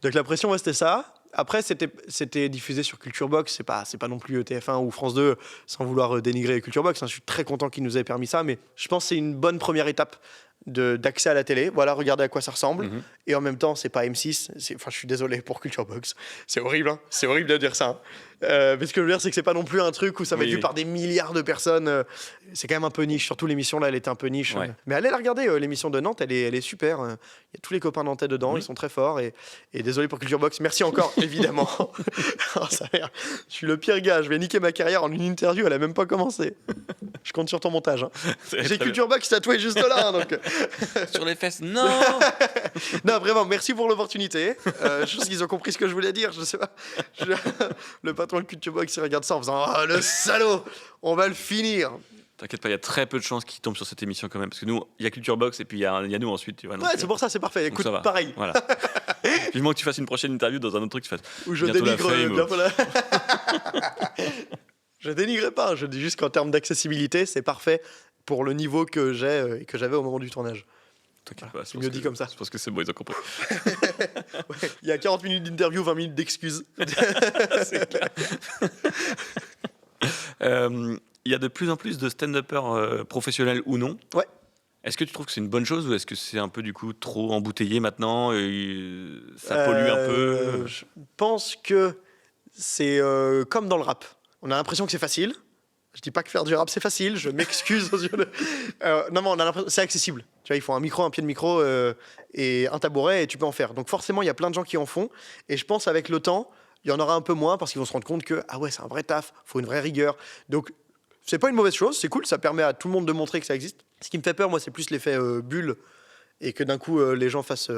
Donc la pression, ouais, c'était ça. Après, c'était diffusé sur Culture Box. C'est pas non plus TF1 ou France 2, sans vouloir dénigrer Culture Box. Hein. Je suis très content qu'ils nous aient permis ça, mais je pense que c'est une bonne première étape d'accès à la télé. Voilà, regardez à quoi ça ressemble. Et en même temps, c'est pas M6. Enfin, je suis désolé pour Culture Box. C'est horrible, hein. C'est horrible de dire ça. Hein. Mais ce que je veux dire, c'est que c'est pas non plus un truc où ça va être vu par des milliards de personnes. C'est quand même un peu niche. Surtout l'émission là, elle était un peu niche. Ouais. Mais allez la regarder. L'émission de Nantes, elle est super. Il y a tous les copains nantais dedans. Ils sont très forts. Et désolé pour Culture Box. Merci encore, évidemment. Oh, je suis le pire gars. Je vais niquer ma carrière en une interview. Elle a même pas commencé. Je compte sur ton montage. Hein. J'ai Culture Box tatoué juste là. Hein, donc... Sur les fesses, non. Non, vraiment, merci pour l'opportunité. Je pense qu'ils ont compris ce que je voulais dire. Je sais pas. Le patron de Culture Box, il regarde ça en faisant « Oh, le salaud, on va le finir !» T'inquiète pas, il y a très peu de chances qu'il tombe sur cette émission quand même. Parce que nous, il y a Culture Box et puis il y a nous ensuite. Tu vois, ouais, c'est pour ça, c'est parfait. Écoute, pareil. Voilà. Vivement que tu fasses une prochaine interview dans un autre truc, tu fasses. Où je dénigre bientôt la... Je dénigre pas, je dis juste qu'en termes d'accessibilité, c'est parfait pour le niveau que j'ai et que j'avais au moment du tournage. T'inquiète pas, c'est mieux dit comme ça. Je pense que c'est bon, ils ont compris. Ouais, il y a 40 minutes d'interview, 20 minutes d'excuses. C'est clair. Il y a de plus en plus de stand-uppers professionnels ou non. Ouais. Est-ce que tu trouves que c'est une bonne chose ou est-ce que c'est un peu du coup trop embouteillé maintenant et ça pollue un peu? Je pense que c'est comme dans le rap. On a l'impression que c'est facile. Je dis pas que faire du rap c'est facile, je m'excuse aux yeux de... non mais on a l'impression c'est accessible. Tu vois, il faut un micro, un pied de micro et un tabouret et tu peux en faire. Donc forcément, il y a plein de gens qui en font et je pense avec le temps, il y en aura un peu moins parce qu'ils vont se rendre compte que ah ouais, c'est un vrai taf, faut une vraie rigueur. Donc c'est pas une mauvaise chose, c'est cool, ça permet à tout le monde de montrer que ça existe. Ce qui me fait peur moi, c'est plus l'effet bulle et que d'un coup les gens fassent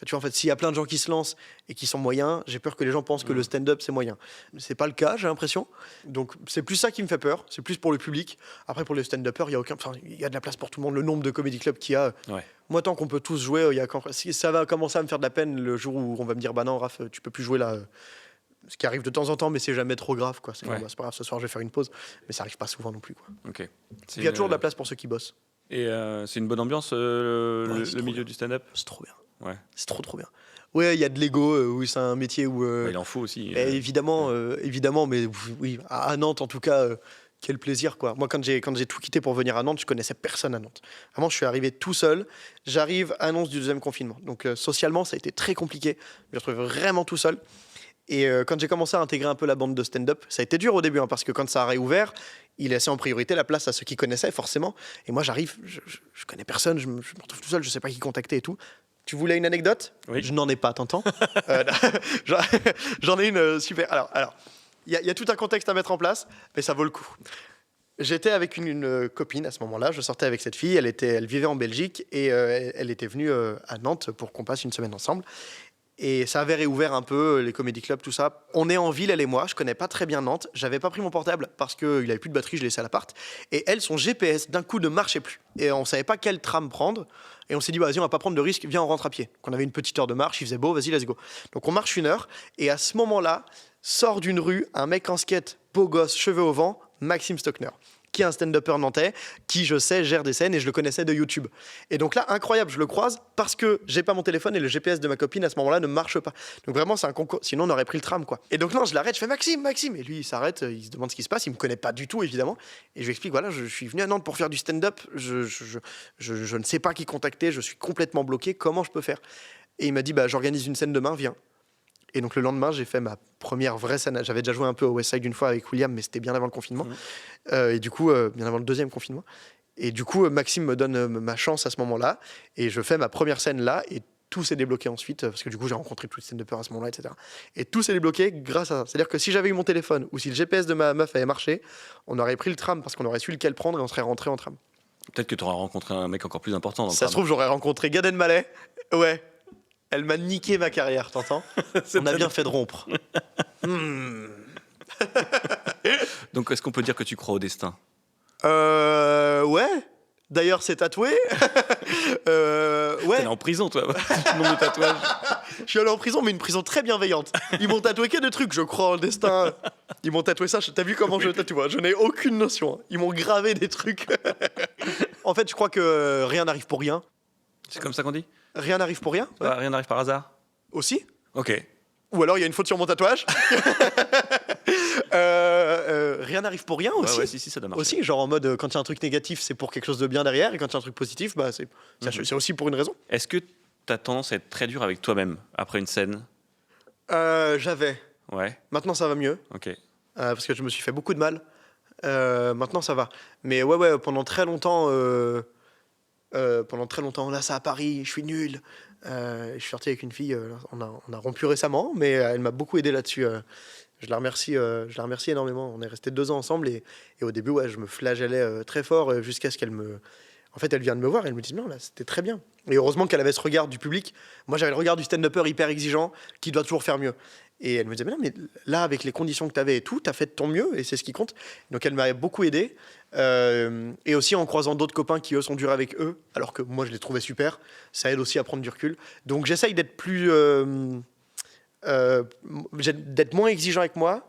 tu vois, en fait, s'il y a plein de gens qui se lancent et qui sont moyens, j'ai peur que les gens pensent que le stand-up, c'est moyen. C'est pas le cas, j'ai l'impression. Donc, c'est plus ça qui me fait peur. C'est plus pour le public. Après, pour les stand-uppers, il y a de la place pour tout le monde. Le nombre de comedy clubs qu'il y a. Ouais. Moi, tant qu'on peut tous jouer, ça va commencer à me faire de la peine le jour où on va me dire, bah non, Raph, tu peux plus jouer là. Ce qui arrive de temps en temps, mais c'est jamais trop grave, quoi. C'est pas grave, ce soir, je vais faire une pause. Mais ça arrive pas souvent non plus, quoi. Okay. Il y a toujours de la place pour ceux qui bossent. Et c'est une bonne ambiance, le milieu du stand-up? C'est trop bien. Ouais. C'est trop bien. Ouais, il y a de l'ego, oui, c'est un métier où... il en faut aussi. Évidemment, mais oui, à Nantes, en tout cas, quel plaisir, quoi. Moi, quand j'ai tout quitté pour venir à Nantes, je connaissais personne à Nantes. Vraiment, je suis arrivé tout seul. J'arrive, annonce du deuxième confinement. Donc, socialement, ça a été très compliqué. Je me retrouve vraiment tout seul. Et quand j'ai commencé à intégrer un peu la bande de stand-up, ça a été dur au début, hein, parce que quand ça a réouvert, il laissait en priorité la place à ceux qui connaissaient, forcément. Et moi, j'arrive, je connais personne, je me retrouve tout seul, je sais pas qui contacter et tout. Tu voulais une anecdote? Oui. Je n'en ai pas, t'entends? J'en ai une super. Alors, y a tout un contexte à mettre en place, mais ça vaut le coup. J'étais avec une copine à ce moment-là, je sortais avec cette fille, elle vivait en Belgique et elle était venue à Nantes pour qu'on passe une semaine ensemble. Et ça avait réouvert un peu les comédie clubs, tout ça. On est en ville, elle et moi, je connais pas très bien Nantes, j'avais pas pris mon portable parce qu'il avait plus de batterie, je l'ai laissé à l'appart. Et elle, son GPS d'un coup ne marchait plus. Et on savait pas quel tram prendre. Et on s'est dit, bah, vas-y, on va pas prendre de risque, viens, on rentre à pied. Donc on avait une petite heure de marche, il faisait beau, vas-y, let's go. Donc on marche 1 heure, et à ce moment-là, sort d'une rue un mec en skate, beau gosse, cheveux au vent, Maxime Stockner, qui est un stand-upper nantais, qui, je sais, gère des scènes et je le connaissais de YouTube. Et donc là, incroyable, je le croise parce que j'ai pas mon téléphone et le GPS de ma copine à ce moment-là ne marche pas. Donc vraiment, c'est un concours. Sinon, on aurait pris le tram, quoi. Et donc non, je l'arrête, je fais Maxime, Maxime. Et lui, il s'arrête, il se demande ce qui se passe. Il me connaît pas du tout, évidemment. Et je lui explique, voilà, je suis venu à Nantes pour faire du stand-up. Je ne sais pas qui contacter, je suis complètement bloqué. Comment je peux faire? Et il m'a dit, bah, j'organise une scène demain, viens. Et donc le lendemain, j'ai fait ma première vraie scène. J'avais déjà joué un peu au West Side une fois avec William, mais c'était bien avant le confinement. Et du coup, bien avant le 2e confinement. Et du coup, Maxime me donne ma chance à ce moment-là. Et je fais ma première scène là. Et tout s'est débloqué ensuite. Parce que du coup, j'ai rencontré toutes les scènes de peur à ce moment-là, etc. Et tout s'est débloqué grâce à ça. C'est-à-dire que si j'avais eu mon téléphone ou si le GPS de ma meuf avait marché, on aurait pris le tram parce qu'on aurait su lequel prendre et on serait rentré en tram. Peut-être que tu auras rencontré un mec encore plus important dans le Ça tram. se trouve, j'aurais rencontré Gad Elmaleh. Ouais. Elle m'a niqué ma carrière, t'entends? On a bien fait de rompre. Donc, est-ce qu'on peut dire que tu crois au destin? Ouais. D'ailleurs, c'est tatoué. Ouais. T'es en prison, toi, nombre de tatouages. Je suis allé en prison, mais une prison très bienveillante. Ils m'ont tatoué que des trucs, je crois en le destin. Ils m'ont tatoué ça, t'as vu comment je tatoue? Je n'ai aucune notion. Ils m'ont gravé des trucs. En fait, je crois que rien n'arrive pour rien. C'est comme ça qu'on dit? Rien n'arrive pour rien. Ouais. Rien n'arrive par hasard? Aussi. Ok. Ou alors il y a une faute sur mon tatouage. Rien n'arrive pour rien aussi. Ouais, si, ça doit marcher. Aussi, genre en mode quand il y a un truc négatif, c'est pour quelque chose de bien derrière, et quand il y a un truc positif, bah c'est aussi pour une raison. Est-ce que t'as tendance à être très dur avec toi-même après une scène? J'avais. Ouais. Maintenant ça va mieux. Ok. Parce que je me suis fait beaucoup de mal. Maintenant ça va. Mais ouais, pendant très longtemps, là c'est à Paris, je suis nul. Je suis sorti avec une fille, on a rompu récemment, mais elle m'a beaucoup aidé là-dessus. Je la remercie énormément. On est restés 2 ans ensemble et au début, ouais, je me flagellais très fort jusqu'à ce qu'elle me... En fait, elle vient de me voir et elle me dit non, là, c'était très bien. Et heureusement qu'elle avait ce regard du public. Moi, j'avais le regard du stand-upper hyper exigeant qui doit toujours faire mieux. Et elle me disait, mais non, mais là, avec les conditions que tu avais et tout, tu as fait de ton mieux et c'est ce qui compte. Donc, elle m'a beaucoup aidé. Et aussi en croisant d'autres copains qui, eux, sont durs avec eux, alors que moi, je les trouvais super. Ça aide aussi à prendre du recul. Donc, j'essaye d'être d'être moins exigeant avec moi,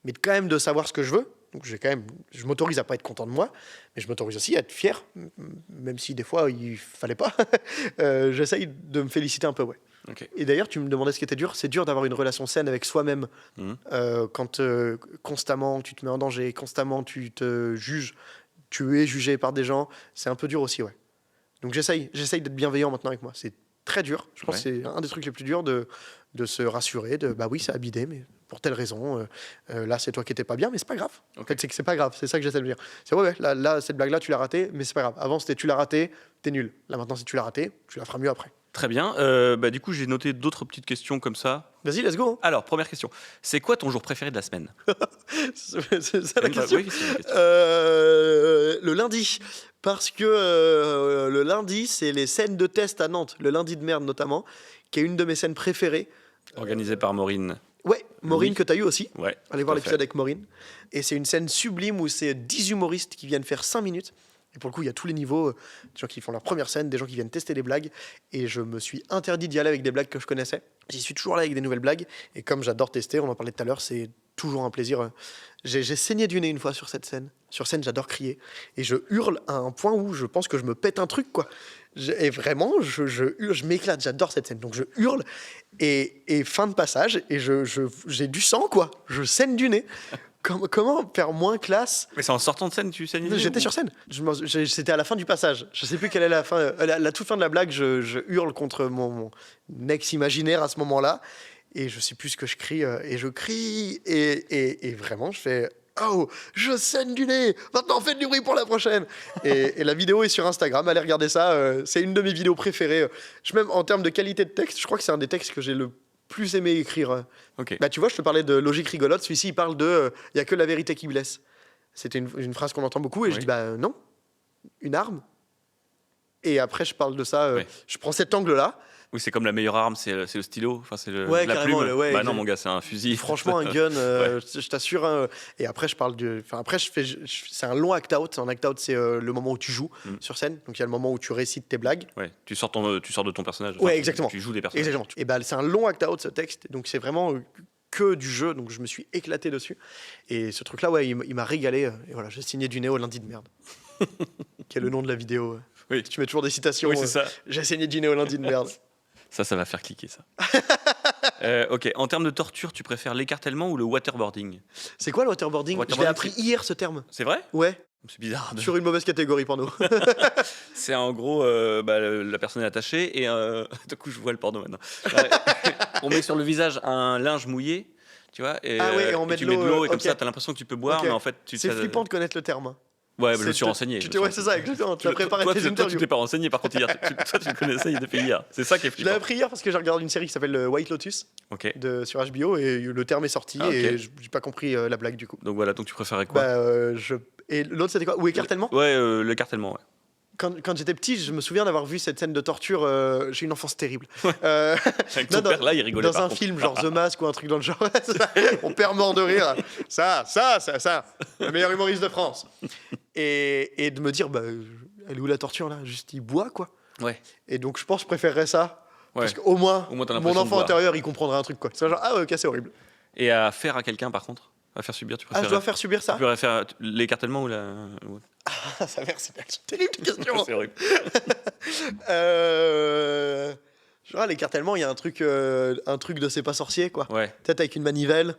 mais quand même de savoir ce que je veux. Donc je m'autorise à pas être content de moi, mais je m'autorise aussi à être fier, même si des fois il fallait pas. J'essaye de me féliciter un peu, ouais. Okay. Et d'ailleurs, tu me demandais ce qui était dur. C'est dur d'avoir une relation saine avec soi-même quand constamment tu te mets en danger, constamment tu te juges, tu es jugé par des gens. C'est un peu dur aussi, ouais. Donc j'essaye d'être bienveillant maintenant avec moi. C'est très dur. Je pense que c'est un des trucs les plus durs de se rassurer, bah oui, ça a bidé, mais pour telle raison, là c'est toi qui étais pas bien, mais c'est pas grave. Okay. En fait, c'est que c'est pas grave, c'est ça que j'essaie de dire. C'est ouais, là cette blague-là, tu l'as ratée, mais c'est pas grave. Avant c'était tu l'as ratée, t'es nul. Là maintenant, si tu l'as ratée, tu la feras mieux après. Très bien. Du coup, j'ai noté d'autres petites questions comme ça. Vas-y, let's go. Alors, première question. C'est quoi ton jour préféré de la semaine? C'est ça la question. Oui, c'est la question. Le lundi. Parce que le lundi, c'est les scènes de test à Nantes, le lundi de merde notamment, qui est une de mes scènes préférées. Organisée par Maureen. Ouais, Maureen que tu as eu aussi. Ouais. Allez voir l'épisode avec Maureen. Et c'est une scène sublime où c'est 10 humoristes qui viennent faire 5 minutes. Et pour le coup, il y a tous les niveaux, des gens qui font leur première scène, des gens qui viennent tester des blagues. Et je me suis interdit d'y aller avec des blagues que je connaissais. J'y suis toujours là avec des nouvelles blagues. Et comme j'adore tester, on en parlait tout à l'heure, c'est toujours un plaisir. J'ai saigné du nez une fois sur cette scène. Sur scène, j'adore crier. Et je hurle à un point où je pense que je me pète un truc, quoi. Et vraiment, je hurle, je m'éclate, j'adore cette scène. Donc je hurle, et fin de passage, et j'ai du sang, quoi. Je saigne du nez. Comment faire moins classe? Mais c'est en sortant de scène, tu saignes? J'étais sur scène. C'était à la fin du passage. Je sais plus quelle est la fin. La toute fin de la blague, je hurle contre mon ex imaginaire à ce moment-là. Et je sais plus ce que je crie. Et je crie. Et vraiment, je fais... Oh, je saigne du nez. Maintenant, faites du bruit pour la prochaine. Et la vidéo est sur Instagram. Allez regarder ça. C'est une de mes vidéos préférées. Même en termes de qualité de texte, je crois que c'est un des textes que j'ai le plus aimé écrire. Ok. Bah, tu vois, je te parlais de logique rigolote. Celui-ci, il parle de il y a que la vérité qui blesse. C'était une phrase qu'on entend beaucoup et je Oui. dis bah non, une arme. Et après, je parle de ça. Oui. Je prends cet angle-là. Oui, c'est comme la meilleure arme, c'est le stylo, enfin c'est Ouais, la carrément, plume. ouais, Bah non, exact. mon gars, c'est un fusil. Franchement, un gun, je t'assure. Et après, je parle de. Enfin, après, c'est un long act-out. Un act-out, c'est le moment où tu joues sur scène. Donc, il y a le moment où tu récites tes blagues. Ouais, tu sors de ton personnage. Ouais, tu- exactement. Tu joues des personnages. Exactement. Et bah, c'est un long act-out, ce texte. Donc, c'est vraiment que du jeu. Donc, je me suis éclaté dessus. Et ce truc-là, ouais, il m'a régalé. Et voilà, j'ai signé du Néo lundi de merde. Qui est le nom de la vidéo. Oui. Tu mets toujours des citations. Oui, c'est ça. J'ai signé du Néo lundi de merde. Ça va faire cliquer ça. Ok, en termes de torture, tu préfères l'écartèlement ou le waterboarding? C'est quoi le waterboarding? Je l'ai Waterboarding, appris hier, ce terme. C'est vrai? Ouais, C'est bizarre. sur une mauvaise catégorie porno. C'est en gros, la personne est attachée et du coup je vois le porno maintenant. On met sur le visage un linge mouillé, tu vois, et, Ah ouais, et on met tu de mets de l'eau, l'eau et comme ok. ça t'as l'impression que tu peux boire, Ok. mais en fait C'est flippant de connaître le terme. hein. Ouais, je me C'est- suis renseigné. Ouais, c'est ça, exactement. Tu as préparé toi, tes toi, tu interviews. t'es pas renseigné par contre hier. Toi, tu le connaissais depuis hier. C'est ça qui est Je l'ai flippant. appris hier parce que j'ai regardé une série qui s'appelle White Lotus Ok. sur HBO et le terme est sorti Ah, ok. et j'ai pas compris la blague du coup. Donc voilà, donc tu préférais quoi? Et l'autre c'était quoi? Ou écartèlement? Ouais, l'écartèlement, ouais. Quand j'étais petit, je me souviens d'avoir vu cette scène de torture. J'ai une enfance terrible. Avec ton Non, père, là, il rigolait dans par un contre. film genre The Mask ou un truc dans le genre. C'est ça. Mon père mort de rire. Ça, le meilleur humoriste de France. Et de me dire, bah, elle est où la torture là? Juste il boit quoi. Ouais. Et donc je pense que je préférerais ça. Ouais. Parce qu'au moins, Au moins, t'as mon l'impression de enfant boire. intérieur il comprendrait un truc quoi. C'est genre, ah ouais, ok, c'est horrible. Et à faire à quelqu'un par contre? À faire subir, tu Ah, préfères? je dois faire subir ça? Tu préfères l'écartèlement ou la. Ah, ça verse, c'est terrible cette question. C'est horrible. Genre, l'écartèlement, il y a un truc de C'est pas sorcier quoi. Ouais. Peut-être avec une manivelle.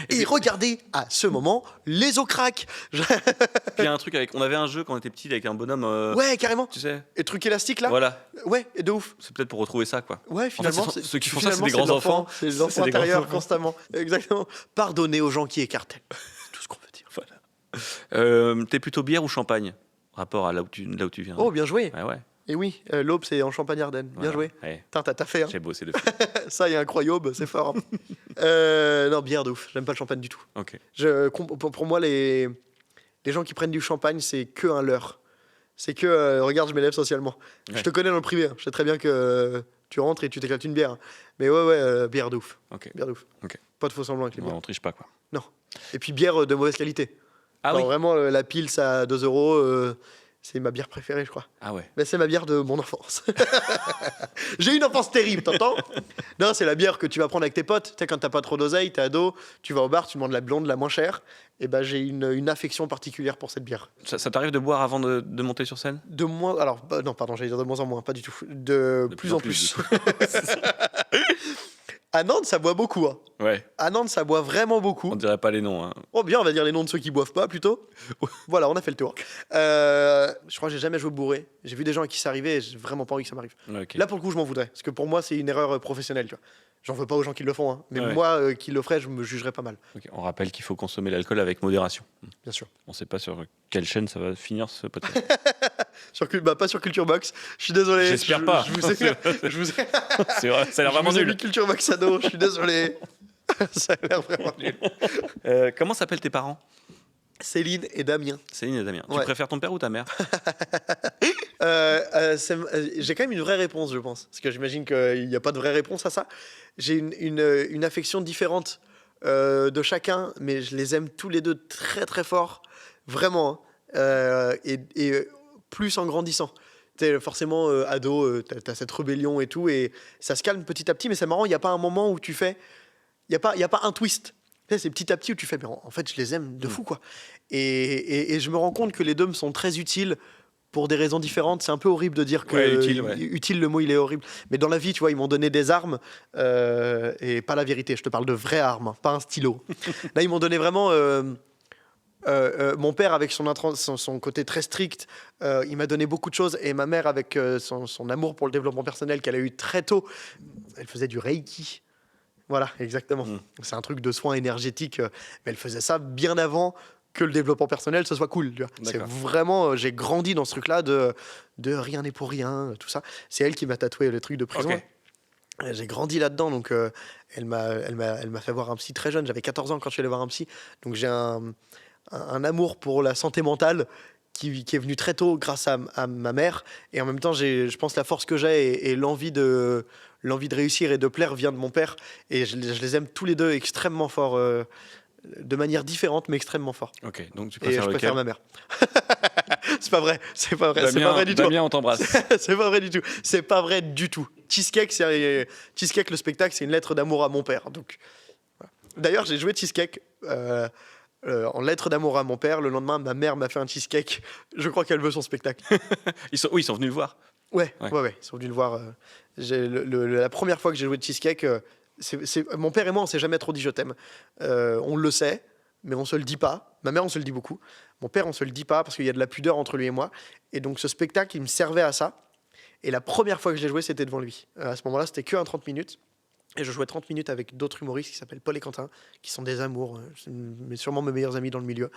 Et regardez à ce moment les os craquent. Puis il y a un truc avec. On avait un jeu quand on était petit avec un bonhomme. Ouais, carrément. Tu sais. Et truc élastique là. Voilà. Ouais, et de ouf. C'est peut-être pour retrouver ça, quoi. Ouais, finalement, En fait, c'est- ceux qui font ça, c'est finalement, des grands de l'enfant. enfants. C'est des C'est enfants des grands intérieurs enfants. constamment. Exactement. Pardonnez aux gens qui écartèlent. C'est tout ce qu'on veut dire. Voilà. T'es plutôt bière ou champagne? Rapport à là où tu viens. Oh, bien joué. Ouais, ouais. Et oui, l'Aube, c'est en Champagne-Ardenne. Bien Voilà. joué. Ouais. Putain, t'as fait. Hein. J'ai bossé dessus. Ça, il y a un croyobe, c'est fort. hein. Non, bière de ouf. J'aime pas le champagne du tout. Ok. Pour moi, les gens qui prennent du champagne, c'est que un leurre. C'est que, regarde, je m'élève socialement. Je Ouais. te connais dans le privé. hein. Je sais très bien que tu rentres et tu t'éclates une bière. Mais ouais, bière de ouf. Ok. Bière de ouf. Ok. Pas de faux semblants avec les Ouais, bières. on triche pas, quoi. Et puis bière de mauvaise qualité. Ah Genre, oui. Vraiment, la pils à 2 €, c'est ma bière préférée, je crois. Ah ouais. Mais c'est ma bière de mon enfance. J'ai une enfance terrible, t'entends? Non, c'est la bière que tu vas prendre avec tes potes. Tu sais, quand t'as pas trop d'oseille, t'es ado, tu vas au bar, tu demandes la blonde, la moins chère. Et ben, j'ai une affection particulière pour cette bière. Ça t'arrive de boire avant de monter sur scène? De moins. Alors, non, pardon, j'allais dire de moins en moins, pas du tout. De plus en plus. À Nantes, ça boit beaucoup. Hein. Ouais. À Nantes, ça boit vraiment beaucoup. On dirait pas les noms. Hein. Oh, bien, on va dire les noms de ceux qui boivent pas plutôt. Voilà, on a fait le tour. Je crois que j'ai jamais joué bourré. J'ai vu des gens à qui ça arrivait et j'ai vraiment pas envie que ça m'arrive. Ouais, ok. Là, pour le coup, je m'en voudrais. Parce que pour moi, c'est une erreur professionnelle. Tu vois. J'en veux pas aux gens qui le font. Hein. Mais Ouais. moi, qui le ferais, je me jugerais pas mal. Ok. On rappelle qu'il faut consommer l'alcool avec modération. Bien sûr. On sait pas sur quelle chaîne ça va finir ce podcast. Pas sur Culture Box. Je suis désolé. J'espère pas. Je vous ai, je vous ai, C'est vrai, ça a l'air vraiment je vous ai nul. mis Culture Box ado. Je suis désolé. Ça a l'air vraiment nul. Comment s'appellent tes parents? Céline et Damien. Céline et Damien. Tu Ouais. préfères ton père ou ta mère? J'ai quand même une vraie réponse, je pense. Parce que j'imagine qu'il n'y a pas de vraie réponse à ça. J'ai une affection différente de chacun, mais je les aime tous les deux très très fort. Vraiment. Hein. Et plus en grandissant. T'sais, forcément, ado, t'as cette rébellion et tout. Et ça se calme petit à petit. Mais c'est marrant, il n'y a pas un moment où tu fais. Il n'y a pas un twist. Tu sais, c'est petit à petit où tu fais, mais en fait, je les aime de fou, quoi. Et je me rends compte que les deux me sont très utiles pour des raisons différentes. C'est un peu horrible de dire que Ouais, utile, ouais. utile, le mot, il est horrible. Mais dans la vie, tu vois, ils m'ont donné des armes et pas la vérité. Je te parle de vraies armes, hein, pas un stylo. Là, ils m'ont donné vraiment. Mon père, avec son côté très strict, il m'a donné beaucoup de choses. Et ma mère, avec son amour pour le développement personnel qu'elle a eu très tôt, elle faisait du Reiki. Voilà, exactement. C'est un truc de soins énergétiques. Mais elle faisait ça bien avant que le développement personnel, ce soit cool. Tu vois. C'est D'accord. vraiment... j'ai grandi dans ce truc-là de rien n'est pour rien, tout ça. C'est elle qui m'a tatoué le truc de prison. Ok. J'ai grandi là-dedans, donc elle m'a fait voir un psy très jeune. J'avais 14 ans quand je suis allé voir un psy. Donc j'ai un amour pour la santé mentale qui est venu très tôt grâce à ma mère. Et en même temps, je pense la force que j'ai et l'envie de réussir et de plaire vient de mon père. Et je les aime tous les deux extrêmement fort, de manière différente, mais extrêmement fort. Ok, donc tu Et préfères je lequel? préfère ma mère. C'est pas vrai, c'est pas vrai du tout. Damien, on t'embrasse. C'est pas vrai du tout. C'est pas vrai du tout. Cheesecake, Cheesecake, le spectacle, c'est une lettre d'amour à mon père. Donc, voilà. D'ailleurs, j'ai joué Cheesecake en lettre d'amour à mon père. Le lendemain, ma mère m'a fait un cheesecake. Je crois qu'elle veut son spectacle. Oui, ils sont venus le voir. Ouais. Ouais. Ils sont venus le voir. La première fois que j'ai joué de Cheesecake, mon père et moi, on s'est jamais trop dit je t'aime. On le sait, mais on se le dit pas. Ma mère, on se le dit beaucoup. Mon père, on se le dit pas parce qu'il y a de la pudeur entre lui et moi. Et donc, ce spectacle, il me servait à ça. Et la première fois que je l'ai joué, c'était devant lui. À ce moment-là, c'était que un 30 minutes. Et je jouais 30 minutes avec d'autres humoristes qui s'appellent Paul et Quentin, qui sont des amours, mais sûrement mes meilleurs amis dans le milieu.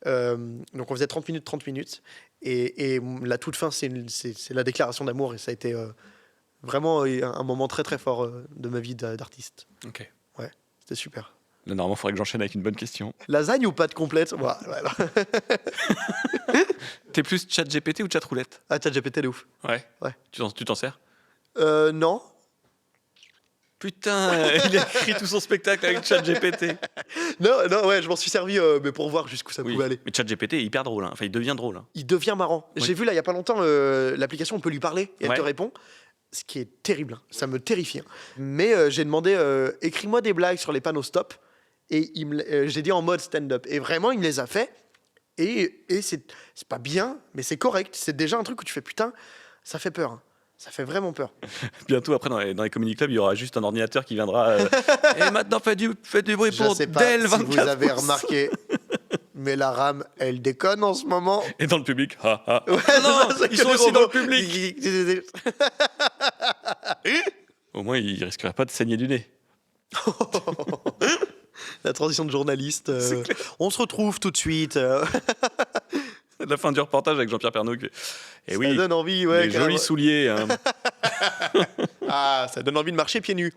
Donc on faisait 30 minutes, 30 minutes. Et la toute fin, c'est la déclaration d'amour. Et ça a été vraiment un moment très très fort de ma vie d'artiste. Ok. Ouais, c'était super. Là, normalement, il faudrait que j'enchaîne avec une bonne question. Lasagne ou pâte complète? Voilà. T'es plus chat GPT ou chat roulette? Ah, ChatGPT, de ouf. Ouais. Ouais. Tu t'en sers? Non. Putain, il a écrit tout son spectacle avec chat GPT. Non, ouais, je m'en suis servi, mais pour voir jusqu'où ça Oui, pouvait aller. mais chat GPT est hyper drôle. Hein. Enfin, il devient drôle. Hein. Il devient marrant. Oui. J'ai vu là il y a pas longtemps l'application, on peut lui parler et elle Ouais. te répond. Ce qui est terrible, hein. Ça me terrifie. Hein. Mais j'ai demandé écris-moi des blagues sur les panneaux stop et j'ai dit en mode stand-up et vraiment il me les a fait et c'est pas bien mais c'est correct. C'est déjà un truc où tu fais putain, ça fait peur. Hein. Ça fait vraiment peur. Bientôt, après, dans les comedy clubs, il y aura juste un ordinateur qui viendra. Et maintenant, faites du bruit Je pour sais pas Dell si 24 vous avez pouces. remarqué, mais la RAM, elle déconne en ce moment. Et dans le public. Ha, ha. Ouais, Ah non, c'est ça, c'est ils que sont des aussi dans le robots. public. Au moins, il risquerait pas de saigner du nez. La transition de journaliste. On se retrouve tout de suite. C'est la fin du reportage avec Jean-Pierre Pernaut. Et Ça oui, donne envie, ouais. les carrément. jolis souliers. Hein. Ah, ça donne envie de marcher pieds nus.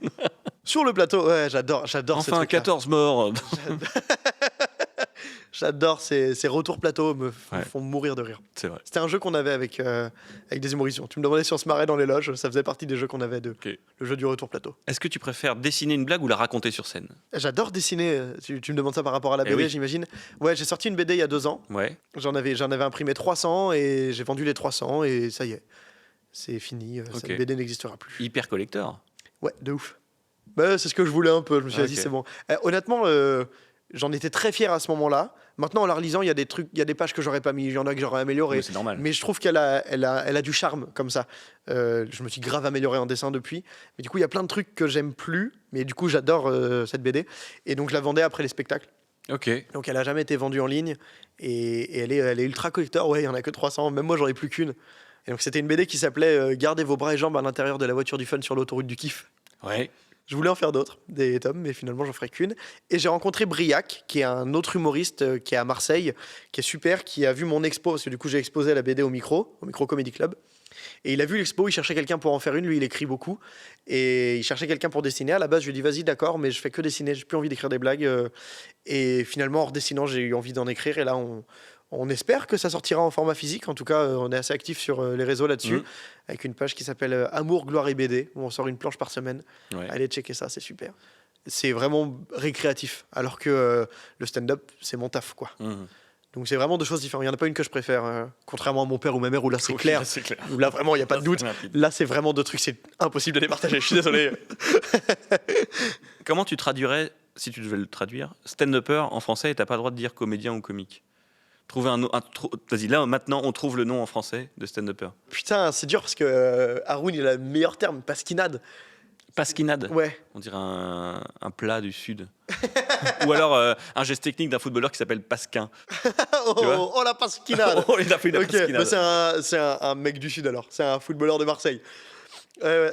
Sur le plateau, ouais, j'adore ce Enfin, truc-là. 14 morts. J'adore ces retours plateau, me Ouais. font mourir de rire. C'est vrai. C'était un jeu qu'on avait avec des humoristes. Tu me demandais si on se marrait dans les loges, ça faisait partie des jeux qu'on avait Ok. le jeu du retour plateau. Est-ce que tu préfères dessiner une blague ou la raconter sur scène? J'adore dessiner, tu me demandes ça par rapport à la Eh BD, oui. j'imagine. Ouais, j'ai sorti une BD il y a 2 ans, Ouais. j'en avais imprimé 300 et j'ai vendu les 300 et ça y est, c'est fini, Ok. cette BD n'existera plus. Hyper collector. Ouais, de ouf. Bah, c'est ce que je voulais un peu, je me suis Ok. dit c'est bon. Honnêtement, j'en étais très fier à ce moment-là. Maintenant, en la relisant, il y a des trucs, il y a des pages que j'aurais pas mis, il y en a que j'aurais amélioré. Mais c'est normal. Mais je trouve qu'elle a du charme comme ça. Je me suis grave amélioré en dessin depuis. Mais du coup, il y a plein de trucs que j'aime plus. Mais du coup, j'adore cette BD. Et donc, je la vendais après les spectacles. Ok. Donc, elle a jamais été vendue en ligne. Et elle est ultra collector. Ouais, il y en a que 300. Même moi, j'en ai plus qu'une. Et donc, c'était une BD qui s'appelait Gardez vos bras et jambes à l'intérieur de la voiture du fun sur l'autoroute du kiff. Ouais. Je voulais en faire d'autres, des tomes, mais finalement, j'en ferai qu'une. Et j'ai rencontré Briac, qui est un autre humoriste qui est à Marseille, qui est super, qui a vu mon expo, parce que du coup, j'ai exposé la BD au micro Comedy Club. Et il a vu l'expo, il cherchait quelqu'un pour en faire une. Lui, il écrit beaucoup. Et il cherchait quelqu'un pour dessiner. À la base, je lui ai dit, vas-y, d'accord, mais je fais que dessiner, j'ai plus envie d'écrire des blagues. Et finalement, en redessinant, j'ai eu envie d'en écrire. Et là, on espère que ça sortira en format physique. En tout cas, on est assez actif sur les réseaux là-dessus, avec une page qui s'appelle Amour, Gloire et BD, où on sort une planche par semaine. Ouais. Allez checker ça, c'est super. C'est vraiment récréatif, alors que le stand-up, c'est mon taf, quoi. Mhm. Donc c'est vraiment deux choses différentes. Il n'y en a pas une que je préfère, contrairement à mon père ou ma mère, où là c'est Oui, clair. là, c'est clair. Où là vraiment, il n'y a pas de doute. C'est limpide. Là, c'est vraiment deux trucs, c'est impossible de les partager. Je suis désolé. Comment tu traduirais, si tu devais le traduire, stand-upper en français et t'as pas le droit de dire comédien ou comique? Trouver vas-y, là, maintenant, on trouve le nom en français de stand-upper. Putain, c'est dur parce que Haroun, il a le meilleur terme, pasquinade. Pasquinade. Ouais. On dirait un plat du Sud. Ou alors un geste technique d'un footballeur qui s'appelle Pasquin. vois Oh, la pasquinade. Oh, il a fait une Ok, pasquinade. bah, c'est un mec du Sud alors. C'est un footballeur de Marseille.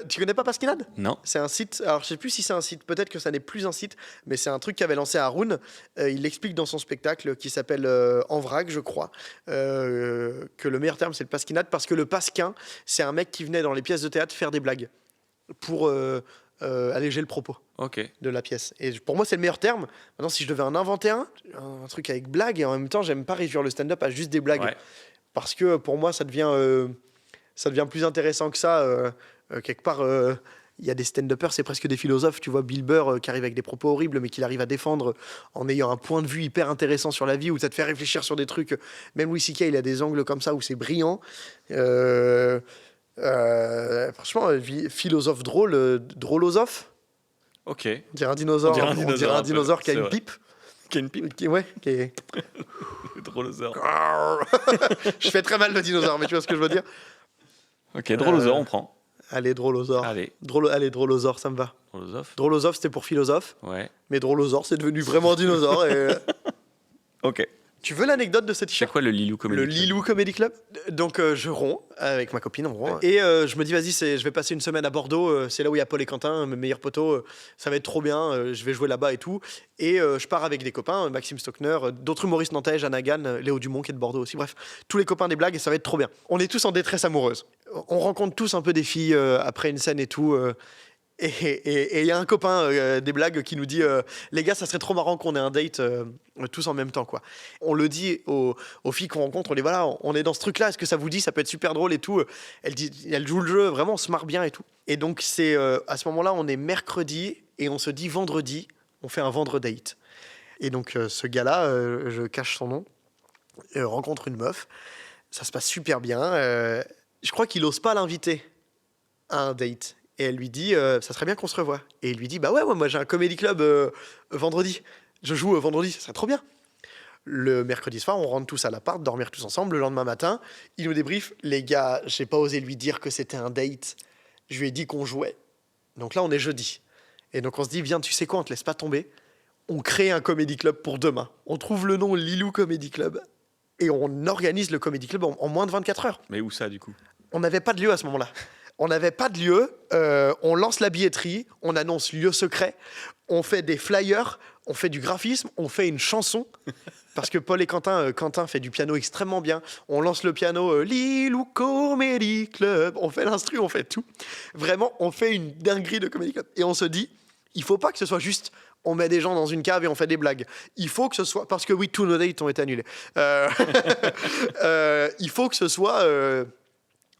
Tu connais pas Pasquinade? Non. C'est un site, alors je sais plus si c'est un site, peut-être que ça n'est plus un site, mais c'est un truc qu'avait lancé Haroun. Il l'explique dans son spectacle qui s'appelle En vrac, je crois, que le meilleur terme c'est le pasquinade parce que le pasquin, c'est un mec qui venait dans les pièces de théâtre faire des blagues pour alléger le propos Ok. de la pièce. Et pour moi, c'est le meilleur terme. Maintenant, si je devais en inventer un truc avec blague, et en même temps, j'aime pas réduire le stand-up à juste des blagues. Ouais. Parce que pour moi, ça devient plus intéressant que ça. Quelque part, il y a des stand-uppers, c'est presque des philosophes. Tu vois, Bill Burr qui arrive avec des propos horribles, mais qu'il arrive à défendre en ayant un point de vue hyper intéressant sur la vie, où ça te fait réfléchir sur des trucs. Même Louis C.K., il a des angles comme ça où c'est brillant. Franchement, philosophe drôlosophe. Ok. On dirait un dinosaure. On dirait un dinosaure, Qui a c'est une vrai. pipe. Qui a une pipe. Qui est... Drôlosaure. Je fais très mal le dinosaure, mais tu vois ce que je veux dire. Ok, drôlosaure, on prend. Allez, drôlosaure. Allez, Allez, drôlosaure, ça me va. drôlosophe. Drôlosophe, c'était pour philosophe, Ouais. mais drôlosaure, c'est devenu vraiment dinosaure. Ok. Tu veux l'anecdote de ce C'est t-shirt? quoi le Lilou Comedy Le Club Lilou Comedy Club. Donc je romps avec ma copine, on rompt. Et je me dis, vas-y, je vais passer une semaine à Bordeaux. C'est là où il y a Paul et Quentin, mes meilleurs potos. Ça va être trop bien. Je vais jouer là-bas et tout. Et je pars avec des copains, Maxime Stockner, d'autres humoristes nantais, Jeanne Hagan, Léo Dumont qui est de Bordeaux aussi. Bref, tous les copains des blagues et ça va être trop bien. On est tous en détresse amoureuse. On rencontre tous un peu des filles après une scène et tout. Et il y a un copain des blagues qui nous dit les gars, ça serait trop marrant qu'on ait un date tous en même temps, quoi. On le dit aux filles qu'on rencontre, on les voilà, on est dans ce truc-là, est-ce que ça vous dit, ça peut être super drôle et tout. Elle joue le jeu, vraiment, on se marre bien et tout. Et donc c'est à ce moment-là, on est mercredi et on se dit vendredi, on fait un vendredate. Et donc ce gars-là, je cache son nom, rencontre une meuf, ça se passe super bien. Je crois qu'il ose pas l'inviter à un date. Et elle lui dit, ça serait bien qu'on se revoie. Et il lui dit, bah ouais, moi j'ai un comédie club vendredi. Je joue vendredi, ça serait trop bien. Le mercredi soir, on rentre tous à l'appart, dormir tous ensemble. Le lendemain matin, il nous débrief, les gars, j'ai pas osé lui dire que c'était un date. Je lui ai dit qu'on jouait. Donc là, on est jeudi. Et donc on se dit, viens, tu sais quoi, on te laisse pas tomber. On crée un comédie club pour demain. On trouve le nom Lilou Comedy Club. Et on organise le comédie club en moins de 24 heures. Mais où ça, du coup? On n'avait pas de lieu à ce moment-là. On n'avait pas de lieu, on lance la billetterie, on annonce lieu secret, on fait des flyers, on fait du graphisme, on fait une chanson, parce que Paul et Quentin fait du piano extrêmement bien, on lance le piano, Lilou Comedy Club, on fait l'instru, on fait tout. Vraiment, on fait une dinguerie de Comedy Club. Et on se dit, il faut pas que ce soit juste, on met des gens dans une cave et on fait des blagues. Il faut que ce soit, parce que oui, tous nos dates ont été annulés. Il faut que ce soit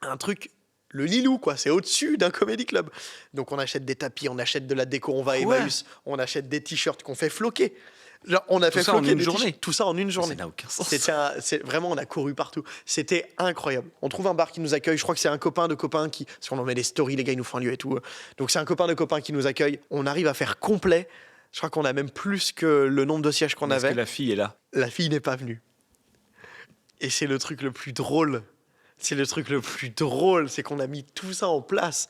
un truc... Le Lilou, quoi, c'est au-dessus d'un comédie club. Donc on achète des tapis, on achète de la déco, on va à Emmaüs, on achète des t-shirts qu'on fait floquer. Genre, on a fait ça en floquer une des journée. t-shirts. Tout ça en une journée. Ça n'a aucun sens. Vraiment, on a couru partout. C'était incroyable. On trouve un bar qui nous accueille. Je crois que c'est un copain de copains qui... Parce qu'on en met des stories, les gars, ils nous font un lieu et tout. Donc c'est un copain de copains qui nous accueille. On arrive à faire complet. Je crois qu'on a même plus que le nombre de sièges qu'on Est-ce avait. que la fille est là? La fille n'est pas venue. Et c'est le truc le plus drôle. C'est le truc le plus drôle, c'est qu'on a mis tout ça en place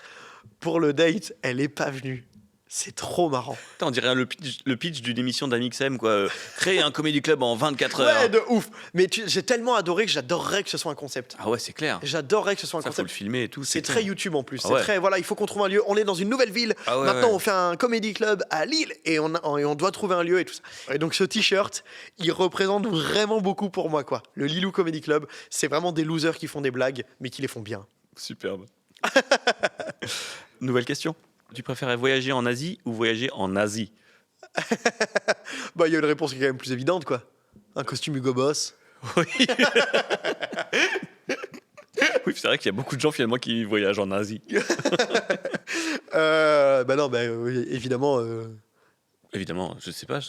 pour le date. Elle est pas venue. C'est trop marrant. Putain, on dirait le pitch d'une émission d'Amixem, quoi. Créer un comédie club en 24 heures. Ouais, de ouf. Mais j'ai tellement adoré que j'adorerais que ce soit un concept. Ah ouais, c'est clair. J'adorerais que ce soit un Ça, faut concept. le filmer et tout. C'est clair. très YouTube en plus. Ah C'est ouais. très, voilà, il faut qu'on trouve un lieu. On est dans une nouvelle ville. Ah ouais, Maintenant, ouais. on fait un comédie club à Lille et on doit trouver un lieu et tout ça. Et donc, ce t-shirt, il représente vraiment beaucoup pour moi, quoi. Le Lilou Comedy Club, c'est vraiment des losers qui font des blagues, mais qui les font bien. Superbe. Nouvelle question. Tu préférais voyager en Asie ou voyager en Asie? Bah, il y a une réponse qui est quand même plus évidente, quoi. Un costume Hugo Boss. Oui. Oui, c'est vrai qu'il y a beaucoup de gens finalement qui voyagent en Asie. Bah non, oui, évidemment. Évidemment, je sais pas.